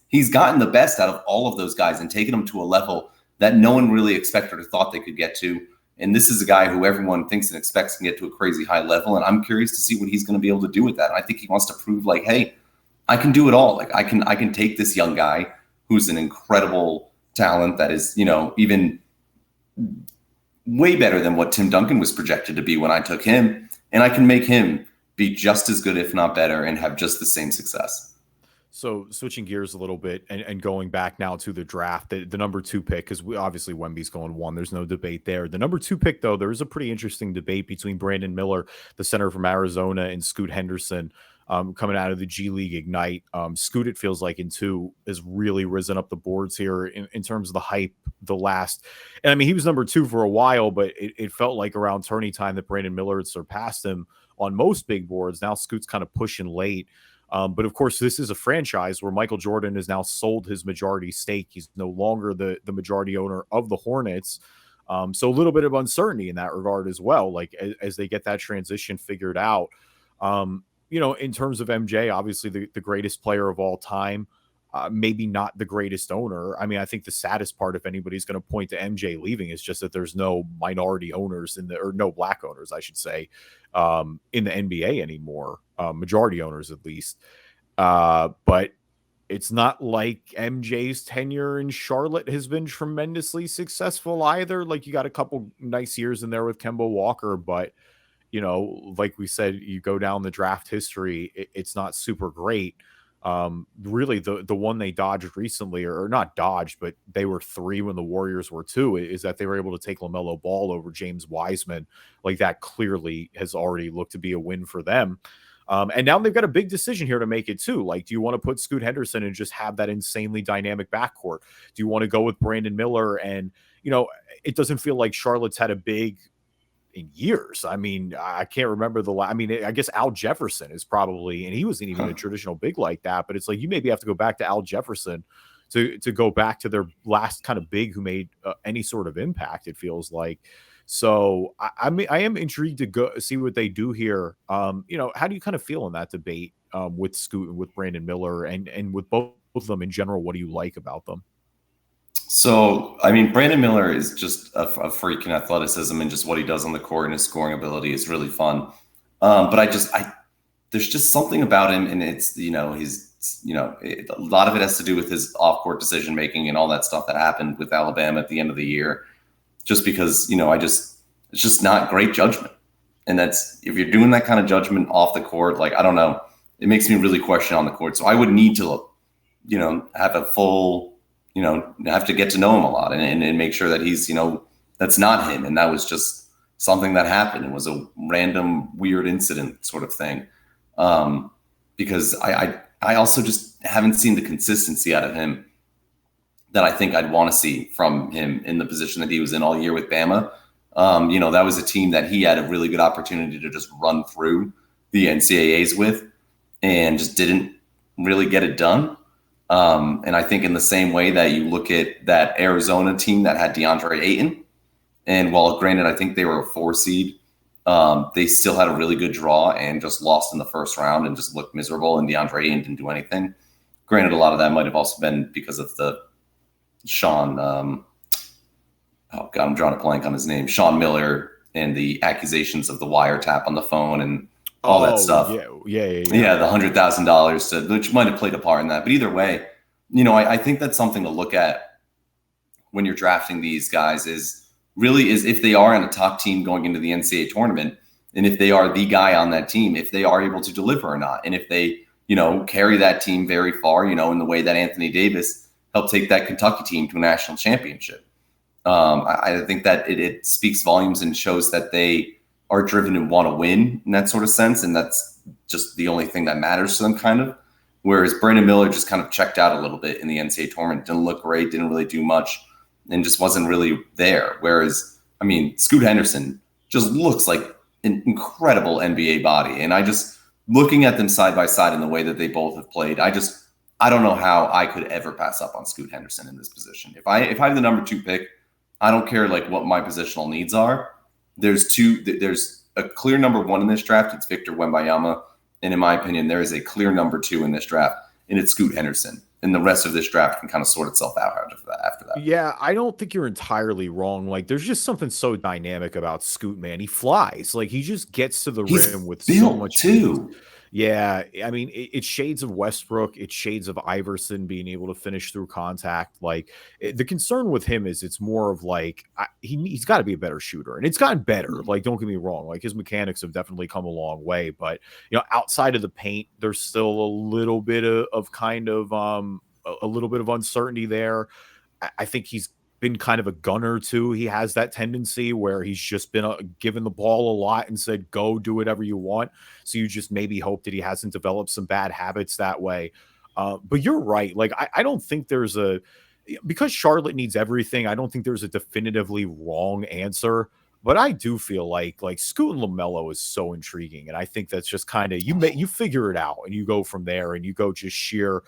he's gotten the best out of all of those guys and taken them to a level that no one really expected or thought they could get to. And this is a guy who everyone thinks and expects can get to a crazy high level. And I'm curious to see what he's going to be able to do with that. And I think he wants to prove like, hey, I can do it all. Like I can take this young guy who's an incredible talent that is, even way better than what Tim Duncan was projected to be when I took him. And I can make him be just as good, if not better, and have just the same success. So switching gears a little bit and going back now to the draft, the number 2 pick, because obviously Wemby's going 1. There's no debate there. The number 2 pick, though, there is a pretty interesting debate between Brandon Miller, the center from Arizona, and Scoot Henderson coming out of the G League Ignite. Scoot, it feels like in 2 has really risen up the boards here in terms of the hype and I mean, he was number 2 for a while, but it felt like around tourney time that Brandon Miller had surpassed him on most big boards. Now Scoot's kind of pushing late. But of course, this is a franchise where Michael Jordan has now sold his majority stake. He's no longer the majority owner of the Hornets. So a little bit of uncertainty in that regard as well, like as they get that transition figured out. In terms of MJ, obviously the greatest player of all time, maybe not the greatest owner. I mean, I think the saddest part, if anybody's going to point to MJ leaving, is just that there's no minority owners or no black owners, I should say, in the NBA anymore, majority owners at least. But it's not like MJ's tenure in Charlotte has been tremendously successful either. Like you got a couple nice years in there with Kemba Walker, but like we said, you go down the draft history, it's not super great. Really the one they dodged recently, or not dodged, but they were 3 when the Warriors were 2, is that they were able to take LaMelo Ball over James Wiseman. Like that clearly has already looked to be a win for them. And now they've got a big decision here to make it too. Like, do you want to put Scoot Henderson and just have that insanely dynamic backcourt? Do you want to go with Brandon Miller? And, it doesn't feel like Charlotte's had a big in years. I mean, I can't remember I guess Al Jefferson is probably, and he wasn't even a traditional big like that, but it's like you maybe have to go back to Al Jefferson to go back to their last kind of big who made any sort of impact, it feels like. So I am intrigued to go see what they do here. How do you kind of feel in that debate with Scoot and with Brandon Miller and with both of them in general? What do you like about them? So, I mean, Brandon Miller is just a freak in athleticism, and just what he does on the court and his scoring ability is really fun. But there's just something about him, and it's, a lot of it has to do with his off-court decision-making and all that stuff that happened with Alabama at the end of the year, just because, it's just not great judgment. And if you're doing that kind of judgment off the court, like, I don't know, it makes me really question on the court. So I would need to, have a full, have to get to know him a lot and make sure that he's, that's not him. And that was just something that happened. It was a random, weird incident sort of thing. because I also just haven't seen the consistency out of him that I think I'd want to see from him in the position that he was in all year with Bama. That was a team that he had a really good opportunity to just run through the NCAAs with and just didn't really get it done. And I think in the same way that you look at that Arizona team that had DeAndre Ayton, and while granted, I think they were a 4 seed, they still had a really good draw and just lost in the first round and just looked miserable, and DeAndre Ayton didn't do anything. Granted, a lot of that might have also been because of the Sean, oh God, I'm drawing a blank on his name, Sean Miller, and the accusations of the wiretap on the phone and all that stuff. Yeah, the $100,000 which might have played a part in that. But either way, I think that's something to look at when you're drafting these guys is if they are on a top team going into the NCAA tournament, and if they are the guy on that team, if they are able to deliver or not, and if they, carry that team very far, in the way that Anthony Davis helped take that Kentucky team to a national championship. I think that it speaks volumes and shows that they are driven and want to win in that sort of sense. And that's just the only thing that matters to them kind of. Whereas Brandon Miller just kind of checked out a little bit in the NCAA tournament, didn't look great, didn't really do much, and just wasn't really there. Whereas, Scoot Henderson just looks like an incredible NBA body. And looking at them side by side in the way that they both have played, I don't know how I could ever pass up on Scoot Henderson in this position. If I have the number 2 pick, I don't care what my positional needs are. There's a clear number 1 in this draft. It's Victor Wembanyama. And in my opinion, there is a clear number 2 in this draft, and it's Scoot Henderson. And the rest of this draft can kind of sort itself out after that. Yeah, I don't think you're entirely wrong. There's just something so dynamic about Scoot, man. He flies. He just gets to the rim with so much too. Speed. Yeah, it's shades of Westbrook. It's shades of Iverson being able to finish through contact. The concern with him is it's more of he's got to be a better shooter, and it's gotten better. Don't get me wrong. His mechanics have definitely come a long way, but outside of the paint, there's still a little bit of kind of a little bit of uncertainty there. I think he's been kind of a gunner too. He has that tendency where he's just been given the ball a lot and said, go do whatever you want. So you just maybe hope that he hasn't developed some bad habits that way. But you're right. I don't think there's because Charlotte needs everything. I don't think there's a definitively wrong answer, but I do feel like Scoot and LaMelo is so intriguing. And I think that's just kind of, you figure it out and you go from there and you go just sheer,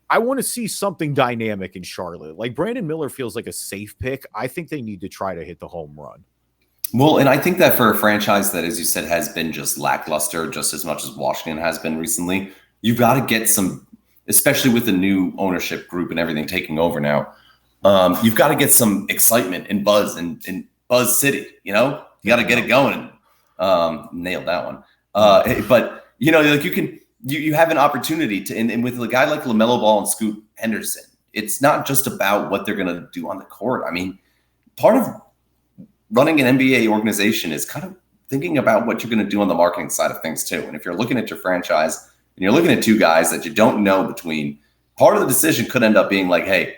I want to see something dynamic in Charlotte. Brandon Miller feels like a safe pick. I think they need to try to hit the home run. Well, and I think that for a franchise that, as you said, has been just lackluster just as much as Washington has been recently, you've got to get some, especially with the new ownership group and everything taking over now, you've got to get some excitement and buzz in Buzz City, you got to get it going. Nailed that one. But, you have an opportunity to, and with a guy like LaMelo Ball and Scoot Henderson, it's not just about what they're going to do on the court. Part of running an NBA organization is kind of thinking about what you're going to do on the marketing side of things too. And if you're looking at your franchise and you're looking at 2 guys that you don't know between, part of the decision could end up being hey,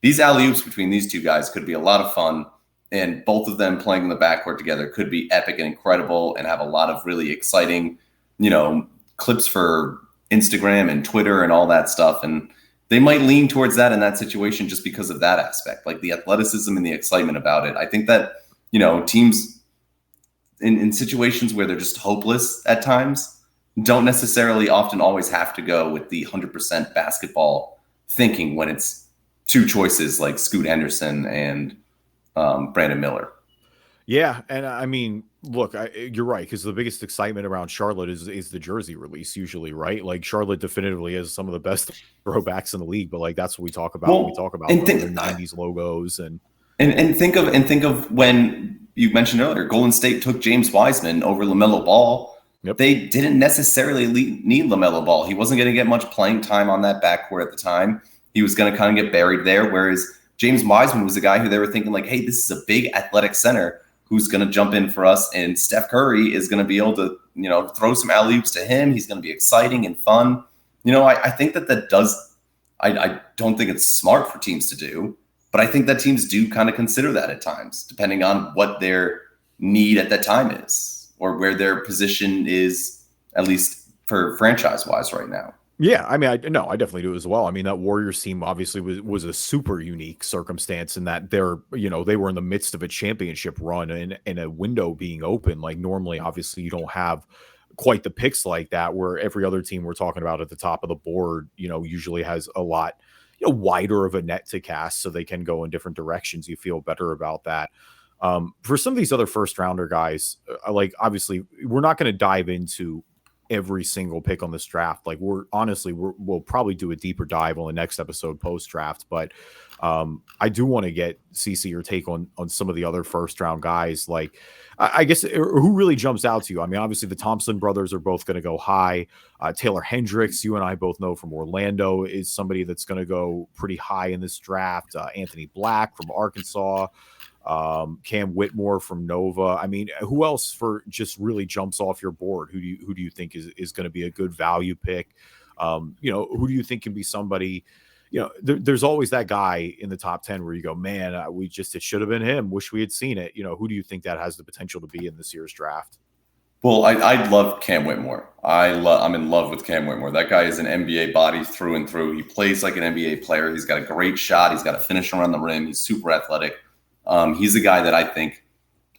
these alley-oops between these 2 guys could be a lot of fun. And both of them playing in the backcourt together could be epic and incredible and have a lot of really exciting, clips for Instagram and Twitter and all that stuff. And they might lean towards that in that situation just because of that aspect, the athleticism and the excitement about it. I think that, teams in situations where they're just hopeless at times don't necessarily often always have to go with the 100% basketball thinking when it's 2 choices like Scoot Henderson and Brandon Miller. Yeah, and look, you're right, because the biggest excitement around Charlotte is the jersey release usually, right? Charlotte definitively has some of the best throwbacks in the league, but that's what we talk about when we talk about the 90s logos and think of when you mentioned earlier, Golden State took James Wiseman over LaMelo Ball. Yep. They didn't necessarily need LaMelo Ball. He wasn't going to get much playing time on that backcourt at the time. He was going to kind of get buried there, whereas James Wiseman was the guy who they were thinking hey, this is a big athletic center who's going to jump in for us. And Steph Curry is going to be able to, throw some alley-oops to him. He's going to be exciting and fun. I think that does, I don't think it's smart for teams to do, but I think that teams do kind of consider that at times, depending on what their need at that time is or where their position is at least for franchise wise right now. Yeah, I mean, I definitely do as well. I mean, that Warriors team obviously was a super unique circumstance in that they were in the midst of a championship run and a window being open. Like normally, obviously, you don't have quite the picks like that where every other team we're talking about at the top of the board, usually has a lot, wider of a net to cast so they can go in different directions. You feel better about that. For some of these other first rounder guys, like obviously, we're not going to dive into every single pick on this draft. Like we'll probably do a deeper dive on the next episode post draft, but I do want to get CC your take on some of the other first round guys. Like I guess who really jumps out to you? I mean, obviously the Thompson brothers are both going to go high. Taylor Hendricks, you and I both know from Orlando, is somebody that's going to go pretty high in this draft. Anthony Black from Arkansas. Cam Whitmore from Nova. I mean, who else for just really jumps off your board? Who do you think is going to be a good value pick? Who do you think can be somebody? There's always that guy in the top 10 where you go, man, it should have been him. Wish we had seen it. Who do you think that has the potential to be in this year's draft? Well, I love Cam Whitmore. I'm in love with Cam Whitmore. That guy is an NBA body through and through. He plays like an NBA player. He's got a great shot. He's got a finish around the rim. He's super athletic. He's a guy that I think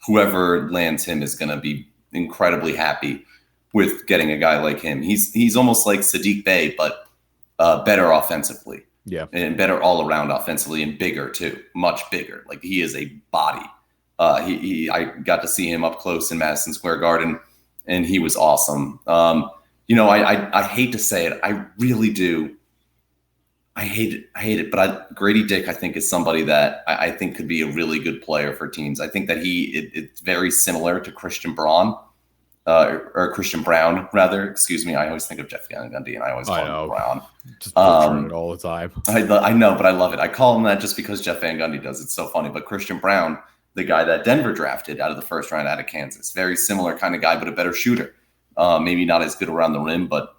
whoever lands him is going to be incredibly happy with getting a guy like him. He's almost like Saddiq Bey, but better offensively. Yeah. And better all around offensively and bigger too, much bigger. Like he is a body. I got to see him up close in Madison Square Garden, and he was awesome. I hate to say it. I really do. I hate it. But Grady Dick, I think, is somebody that I think could be a really good player for teams. I think that it's very similar to Christian Braun, or Christian Brown, rather. Excuse me. I always think of Jeff Van Gundy, and I always call him Brown. Just it all the time. I know, but I love it. I call him that just because Jeff Van Gundy does. It's so funny. But Christian Brown, the guy that Denver drafted out of the first round out of Kansas, very similar kind of guy, but a better shooter. Maybe not as good around the rim, but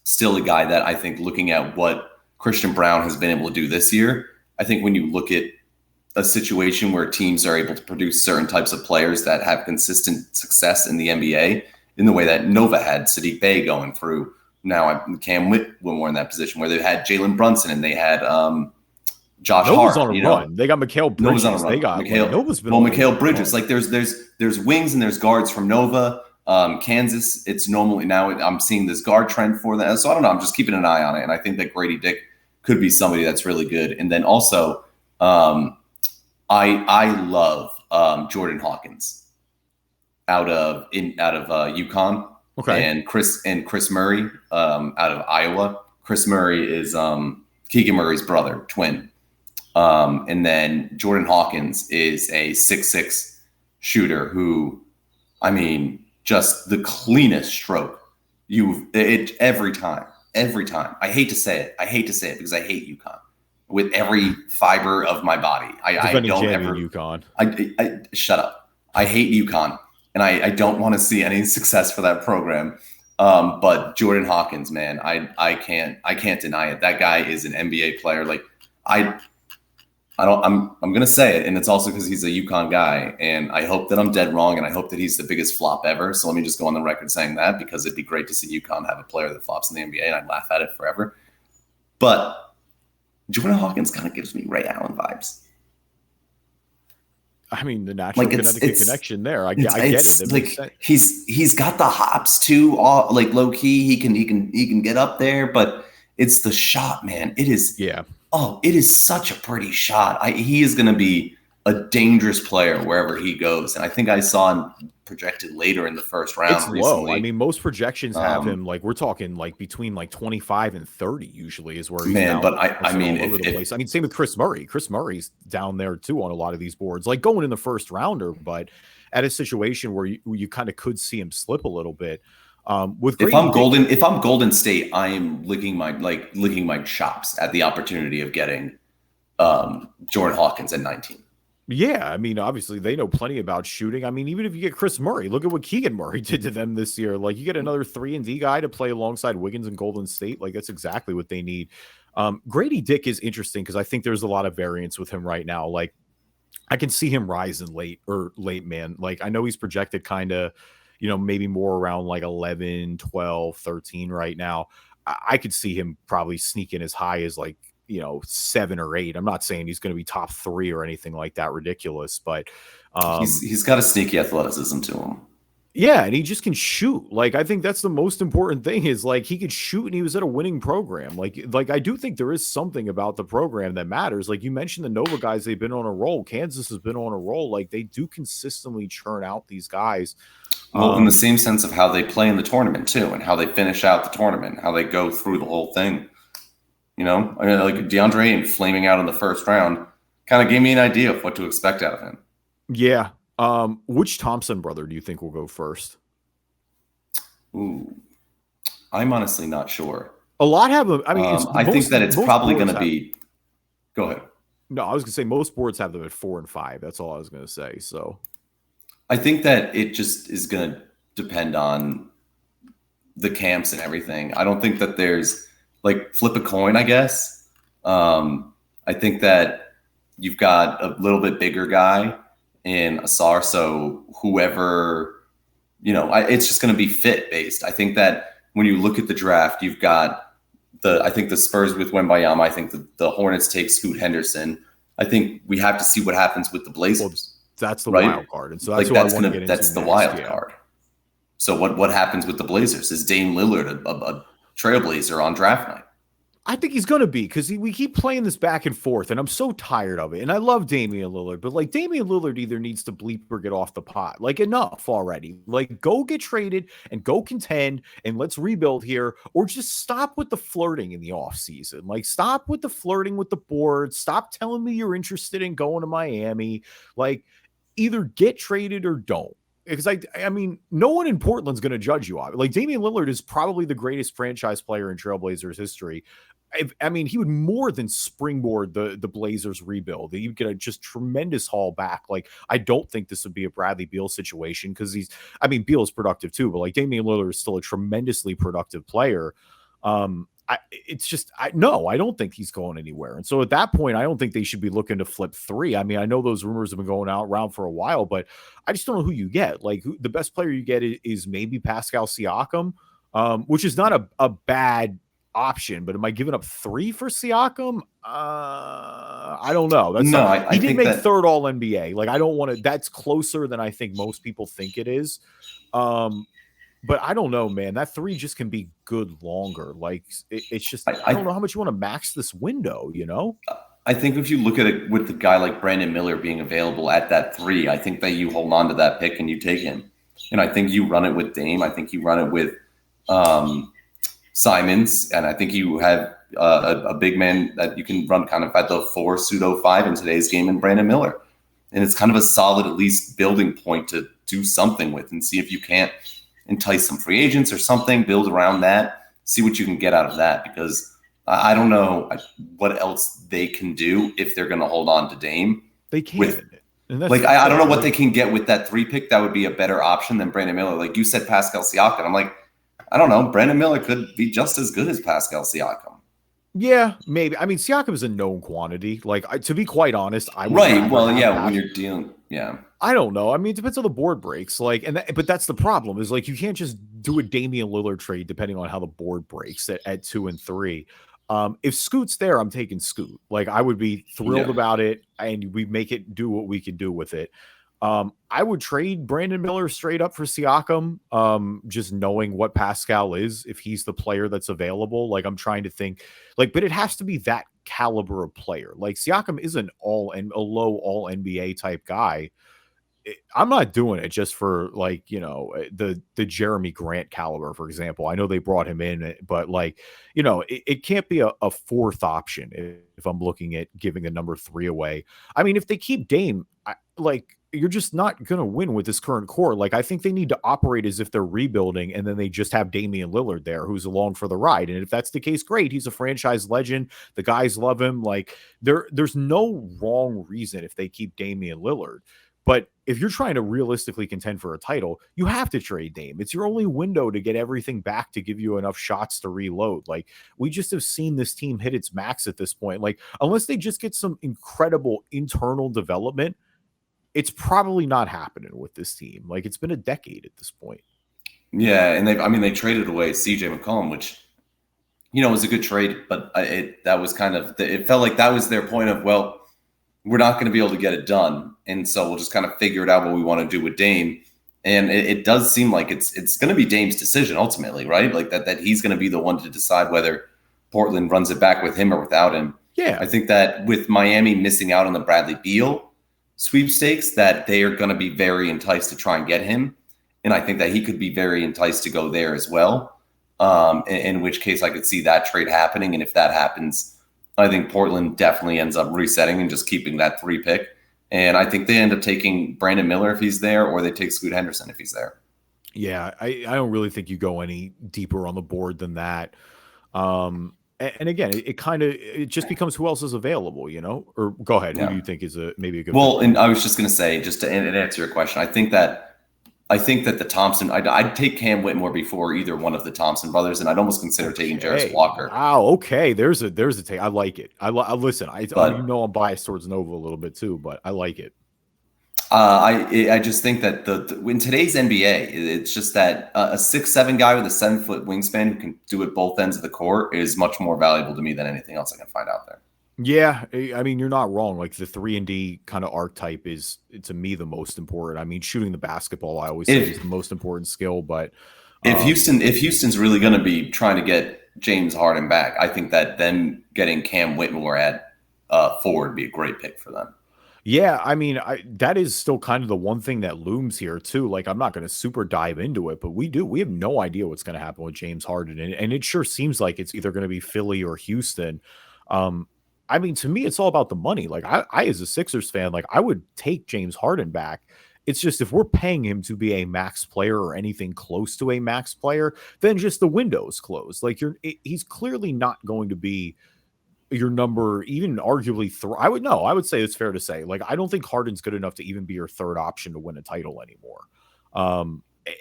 still a guy that I think, looking at what Christian Brown has been able to do this year, I think when you look at a situation where teams are able to produce certain types of players that have consistent success in the NBA, in the way that Nova had Saddiq Bey going through, now Cam Whitmore in that position, where they had Jalen Brunson and they had Josh Nova's Hart. On a run. They got Mikal Bridges. Nova's on a run. They got Nova's been Mikal Bridges. Like there's wings and there's guards from Nova. Kansas, it's normally now I'm seeing this guard trend for that. So I don't know. I'm just keeping an eye on it. And I think that Grady Dick could be somebody that's really good. And then also, I love Jordan Hawkins out of UConn. Okay. And Chris Murray out of Iowa. Chris Murray is Keegan Murray's brother, twin. And then Jordan Hawkins is a 6'6" shooter who, I mean, just the cleanest stroke every time. I hate to say it because I hate UConn with every fiber of my body. I don't ever UConn. I shut up. I hate UConn, and I don't want to see any success for that program. But Jordan Hawkins, man, I can't deny it. That guy is an NBA player. Like I'm gonna say it, and it's also because he's a UConn guy, and I hope that I'm dead wrong, and I hope that he's the biggest flop ever. So let me just go on the record saying that, because it'd be great to see UConn have a player that flops in the NBA, and I'd laugh at it forever. But Jordan Hawkins kind of gives me Ray Allen vibes. I mean, the natural Connecticut connection there. I get it. Like he's got the hops too. Like low key, he can get up there, but it's the shot, man. It is. Yeah. Oh, it is such a pretty shot. He is going to be a dangerous player wherever he goes. And I think I saw him projected later in the first round. It's low. I mean, most projections have him like, we're talking like between like 25 and 30 usually is where he's man. But I mean, all over the place. I mean, same with Chris Murray. Chris Murray's down there too on a lot of these boards, like going in the first rounder, but at a situation where you kind of could see him slip a little bit. If I'm Golden State, I am licking my chops at the opportunity of getting Jordan Hawkins at 19. Yeah, I mean, obviously they know plenty about shooting. I mean, even if you get Chris Murray, look at what Keegan Murray did to them this year. Like, you get another 3-and-D guy to play alongside Wiggins and Golden State. Like, that's exactly what they need. Grady Dick is interesting because I think there's a lot of variance with him right now. Like, I can see him rising late, man. Like, I know he's projected kind of, maybe more around like 11, 12, 13 right now. I could see him probably sneaking as high as like, 7 or 8. I'm not saying he's going to be top 3 or anything like that ridiculous, but He's got a sneaky athleticism to him. yeah, and he just can shoot. Like, I think that's the most important thing is like he could shoot and he was at a winning program. Like I do think there is something about the program that matters. Like you mentioned the Nova guys, they've been on a roll. Kansas has been on a roll. Like they do consistently churn out these guys. Well, in the same sense of how they play in the tournament too, and how they finish out the tournament, how they go through the whole thing. I mean, like DeAndre and flaming out in the first round kind of gave me an idea of what to expect out of him. Yeah. Which Thompson brother do you think will go first? Ooh, I'm honestly not sure. A lot have them. I mean, I think that it's probably going to be. Go ahead. No, I was going to say most boards have them at 4 and 5. That's all I was going to say. So, I think that it just is going to depend on the camps and everything. I don't think that there's like flip a coin, I guess. I think that you've got a little bit bigger guy in Asar, so whoever, it's just going to be fit based. I think that when you look at the draft, you've got I think the Spurs with Wembanyama. I think the Hornets take Scoot Henderson. I think we have to see what happens with the Blazers. Well, that's the wild card, and so that's like what that's the wild card. So what happens with the Blazers? Is Dame Lillard a trailblazer on draft night? I think he's going to be because we keep playing this back and forth, and I'm so tired of it. And I love Damian Lillard, but like Damian Lillard either needs to bleep or get off the pot. Like enough already. Like go get traded and go contend and let's rebuild here, or just stop with the flirting in the offseason. Like stop with the flirting with the board. Stop telling me you're interested in going to Miami. Like either get traded or don't. Because I mean, no one in Portland's going to judge you. Like Damian Lillard is probably the greatest franchise player in Trailblazers history. I mean, he would more than springboard the Blazers rebuild. He would get a just tremendous haul back. Like, I don't think this would be a Bradley Beal situation because Beal is productive too, but like Damian Lillard is still a tremendously productive player. I don't think he's going anywhere. And so at that point, I don't think they should be looking to flip 3. I mean, I know those rumors have been going around for a while, but I just don't know who you get. Like the best player you get is maybe Pascal Siakam, which is not a bad option, but am I giving up 3 for Siakam? I don't know. He did make third all NBA. Like I don't want to, that's closer than I think most people think it is. But I don't know, man. That 3 just can be good longer. Like it's just I don't know how much you want to max this window, I think if you look at it with the guy like Brandon Miller being available at that 3, I think that you hold on to that pick and you take him. And I think you run it with Dame. I think you run it with Simons, and I think you have a big man that you can run kind of at the 4 pseudo 5 in today's game in Brandon Miller. And it's kind of a solid, at least building point to do something with and see if you can't entice some free agents or something, build around that, see what you can get out of that, because I don't know what else they can do if they're going to hold on to Dame. They can. I don't know what they can get with that 3 pick. That would be a better option than Brandon Miller. Like you said, Pascal Siakam. I'm like, I don't know. Brandon Miller could be just as good as Pascal Siakam. Yeah, maybe. I mean, Siakam is a known quantity. Like, to be quite honest, I would right. Well, yeah, when you're dealing, yeah. I don't know. I mean, it depends on the board breaks. Like, but that's the problem is like you can't just do a Damian Lillard trade depending on how the board breaks at 2 and 3. If Scoot's there, I'm taking Scoot. Like, I would be thrilled about it, and we make it do what we can do with it. I would trade Brandon Miller straight up for Siakam, just knowing what Pascal is, if he's the player that's available. Like, I'm trying to think, like, but it has to be that caliber of player. Like, Siakam is a low all NBA type guy. I'm not doing it just for like, the Jeremy Grant caliber, for example. I know they brought him in, but like, it can't be a 4th option if I'm looking at giving a number 3 away. I mean, if they keep Dame, you're just not going to win with this current core. Like, I think they need to operate as if they're rebuilding and then they just have Damian Lillard there who's along for the ride. And if that's the case, great. He's a franchise legend. The guys love him. Like there's no wrong reason if they keep Damian Lillard. But if you're trying to realistically contend for a title, you have to trade Dame. It's your only window to get everything back to give you enough shots to reload. Like, we just have seen this team hit its max at this point. Like, unless they just get some incredible internal development, it's probably not happening with this team. Like, it's been a decade at this point. Yeah, and they traded away CJ McCollum, which was a good trade, but that was kind of it felt like that was their point of, well, we're not going to be able to get it done, and so we'll just kind of figure it out what we want to do with Dame. And it does seem like it's going to be Dame's decision ultimately, right? Like that he's going to be the one to decide whether Portland runs it back with him or without him. Yeah, I think that with Miami missing out on the Bradley Beal sweepstakes, that they are going to be very enticed to try and get him. And I think that he could be very enticed to go there as well, in which case I could see that trade happening. And if that happens, I think Portland definitely ends up resetting and just keeping that 3 pick. And I think they end up taking Brandon Miller if he's there, or they take Scoot Henderson if he's there. Yeah, I don't really think you go any deeper on the board than that. And again, it just becomes who else is available, Or go ahead. Yeah. Who do you think is maybe a good? Well, and I was just going to say, just to answer your question, I think that the Thompson, I'd take Cam Whitmore before either one of the Thompson brothers, and I'd almost consider taking Jarris Walker. Wow. Okay. There's a take. I like it. I listen. I'm biased towards Nova a little bit too, but I like it. I just think that in today's NBA, it's just that a 6'7" guy with a 7-foot wingspan who can do it both ends of the court is much more valuable to me than anything else I can find out there. Yeah, I mean, you're not wrong. Like the 3-and-D kind of archetype is, to me, the most important. I mean, shooting the basketball, I always say, is the most important skill. But if Houston's really going to be trying to get James Harden back, I think that them getting Cam Whitmore at forward would be a great pick for them. Yeah, I mean, that is still kind of the one thing that looms here too. Like, I'm not going to super dive into it, but we have no idea what's going to happen with James Harden, and it sure seems like it's either going to be Philly or Houston. I mean, to me, it's all about the money. Like, I as a Sixers fan, like, I would take James Harden back. It's just, if we're paying him to be a max player or anything close to a max player, then just the window's closed. Like, he's clearly not going to be your number, even arguably I would say it's fair to say, like, I don't think Harden's good enough to even be your third option to win a title anymore.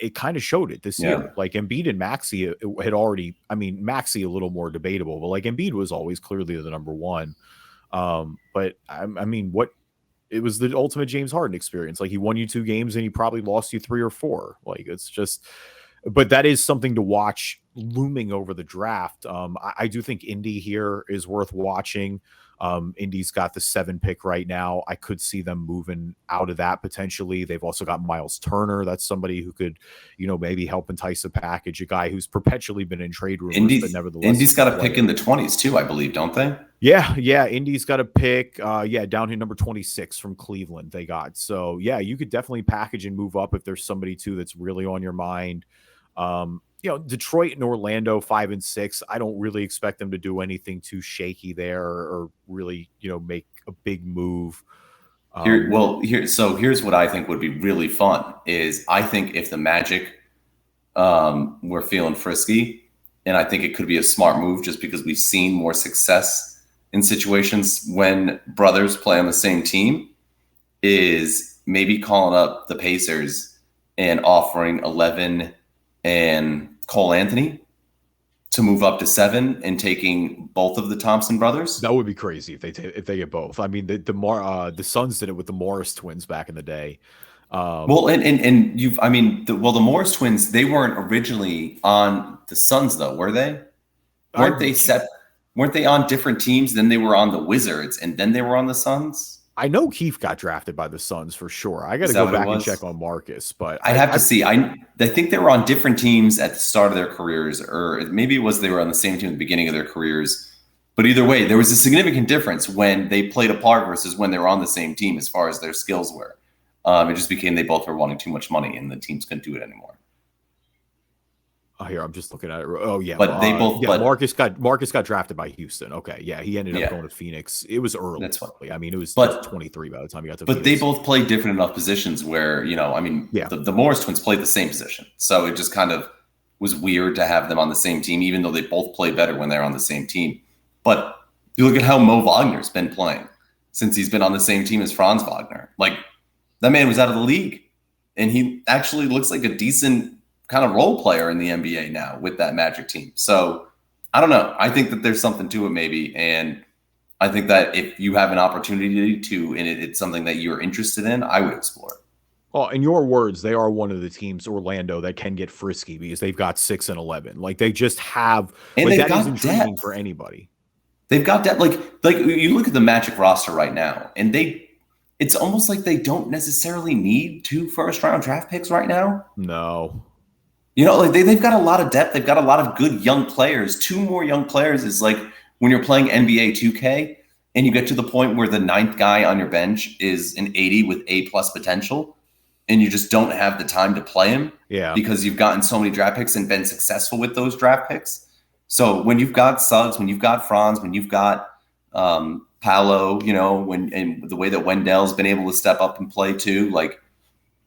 It kind of showed it this year. Like, Embiid and Maxey had already, I mean, Maxey a little more debatable, but like Embiid was always clearly the number one. But I mean, it was the ultimate James Harden experience. Like, he won you 2 games and he probably lost you 3 or 4. Like, it's just, but that is something to watch looming over the draft. I do think Indy here is worth watching. Indy's got the 7 pick right now. I could see them moving out of that potentially. They've also got Miles Turner. That's somebody who could, maybe help entice a package, a guy who's perpetually been in trade rumors, but nevertheless. Indy's got a pick in the 20s too, I believe, don't they? Yeah. Indy's got a pick. Down here, number 26 from Cleveland they got. So yeah, you could definitely package and move up if there's somebody too that's really on your mind. Detroit and Orlando 5 and 6. I don't really expect them to do anything too shaky there or really, make a big move. Here's what I think would be really fun is I think if the Magic were feeling frisky, and I think it could be a smart move just because we've seen more success in situations when brothers play on the same team, is maybe calling up the Pacers and offering 11 and Cole Anthony to move up to 7 and taking both of the Thompson brothers. That would be crazy if they get both. I mean, the Suns did it with the Morris twins back in the day. The Morris twins, they weren't originally on the Suns though, were they? Weren't they on different teams? Then they were on the Wizards, and then they were on the Suns. I know Keith got drafted by the Suns for sure. I got to go back and check on Marcus, but I'd have to see. I think they were on different teams at the start of their careers, or maybe it was they were on the same team at the beginning of their careers. But either way, there was a significant difference when they played apart versus when they were on the same team as far as their skills were. It just became they both were wanting too much money, and the teams couldn't do it anymore. Oh, here I'm just looking at it. Oh yeah, but they both. Yeah, Marcus got drafted by Houston. Okay, yeah, he ended up going to Phoenix. It was early. That's fine. I mean, it was 23 by the time he got to. But Phoenix. They both played different enough positions where the Morris twins played the same position, so it just kind of was weird to have them on the same team, even though they both play better when they're on the same team. But you look at how Mo Wagner's been playing since he's been on the same team as Franz Wagner. Like, that man was out of the league, and he actually looks like a decent kind of role player in the NBA now with that Magic team. So I don't know. I think that there's something to it maybe. And I think that if you have an opportunity to, and it's something that you're interested in, I would explore it. Oh, in your words, they are one of the teams, Orlando, that can get frisky because they've got 6-11. Like they just have, And like they've that is got intriguing depth. for anybody. They've got depth. Like you look at the Magic roster right now, and it's almost like they don't necessarily need 2 first-round draft picks right now. No. Like they've got a lot of depth. They've got a lot of good young players. 2 more young players is like when you're playing NBA 2K and you get to the point where the 9th guy on your bench is an 80 with A+ potential, and you just don't have the time to play him because you've gotten so many draft picks and been successful with those draft picks. So when you've got Suggs, when you've got Franz, when you've got Paolo, and the way that Wendell's been able to step up and play too, like,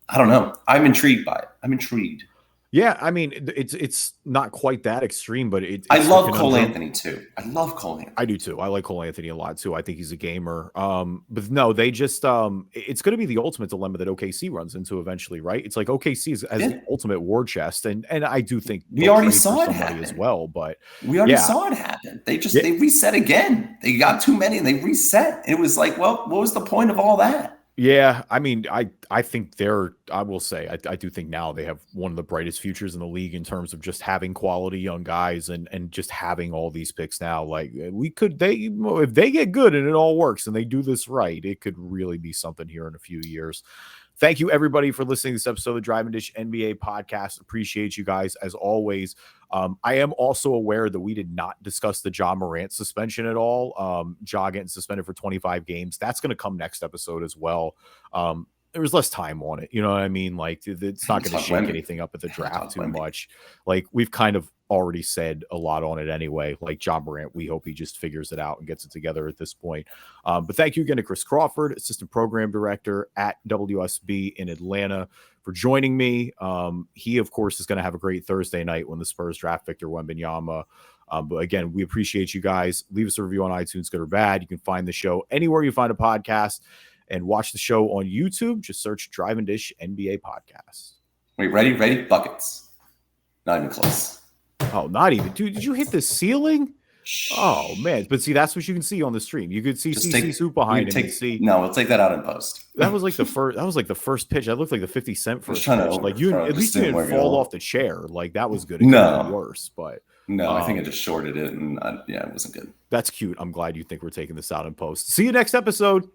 I don't know. I'm intrigued by it. I'm intrigued. Yeah, I mean, it's not quite that extreme, but it's I love the Cole Anthony too. I love Cole Anthony. I do too. I like Cole Anthony a lot too. I think he's a gamer. But no, they just it's going to be the ultimate dilemma that OKC runs into eventually, right? It's like OKC has the ultimate war chest, and I do think we already saw it happen as well. But we already saw it happen. They they reset again. They got too many and they reset. It was like, well, what was the point of all that? Yeah, I mean, I think I will say, I do think now they have one of the brightest futures in the league in terms of just having quality young guys and just having all these picks now. Like if they get good and it all works and they do this right, it could really be something here in a few years. Thank you, everybody, for listening to this episode of the Drive and Dish NBA podcast. Appreciate you guys, as always. I am also aware that we did not discuss the Ja Morant suspension at all. Ja getting suspended for 25 games. That's going to come next episode as well. There was less time on it. You know what I mean? Like, it's not going to shake anything up at the draft too much. Like, we've kind of already said a lot on it anyway. Like Ja Morant, we hope he just figures it out and gets it together at this point. But thank you again to Chris Crawford, Assistant Program Director at WSB in Atlanta, for joining me. He, of course, is going to have a great Thursday night when the Spurs draft Victor Wembanyama. But again, we appreciate you guys. Leave us a review on iTunes, good or bad. You can find the show anywhere you find a podcast, and watch the show on YouTube. Just search Drive and Dish NBA Podcast. Wait, ready? Buckets. Not even close. Oh, not even. Dude, did you hit the ceiling? Oh, man. But see, that's what you can see on the stream. You could see CC Soup behind him. No, we'll take that out in post. That was like the first pitch. That looked like the 50 Cent first pitch. Like at least you didn't fall off the chair. Like that was good. It could have been worse, but no, I think I just shorted it, and it wasn't good. That's cute. I'm glad you think we're taking this out in post. See you next episode.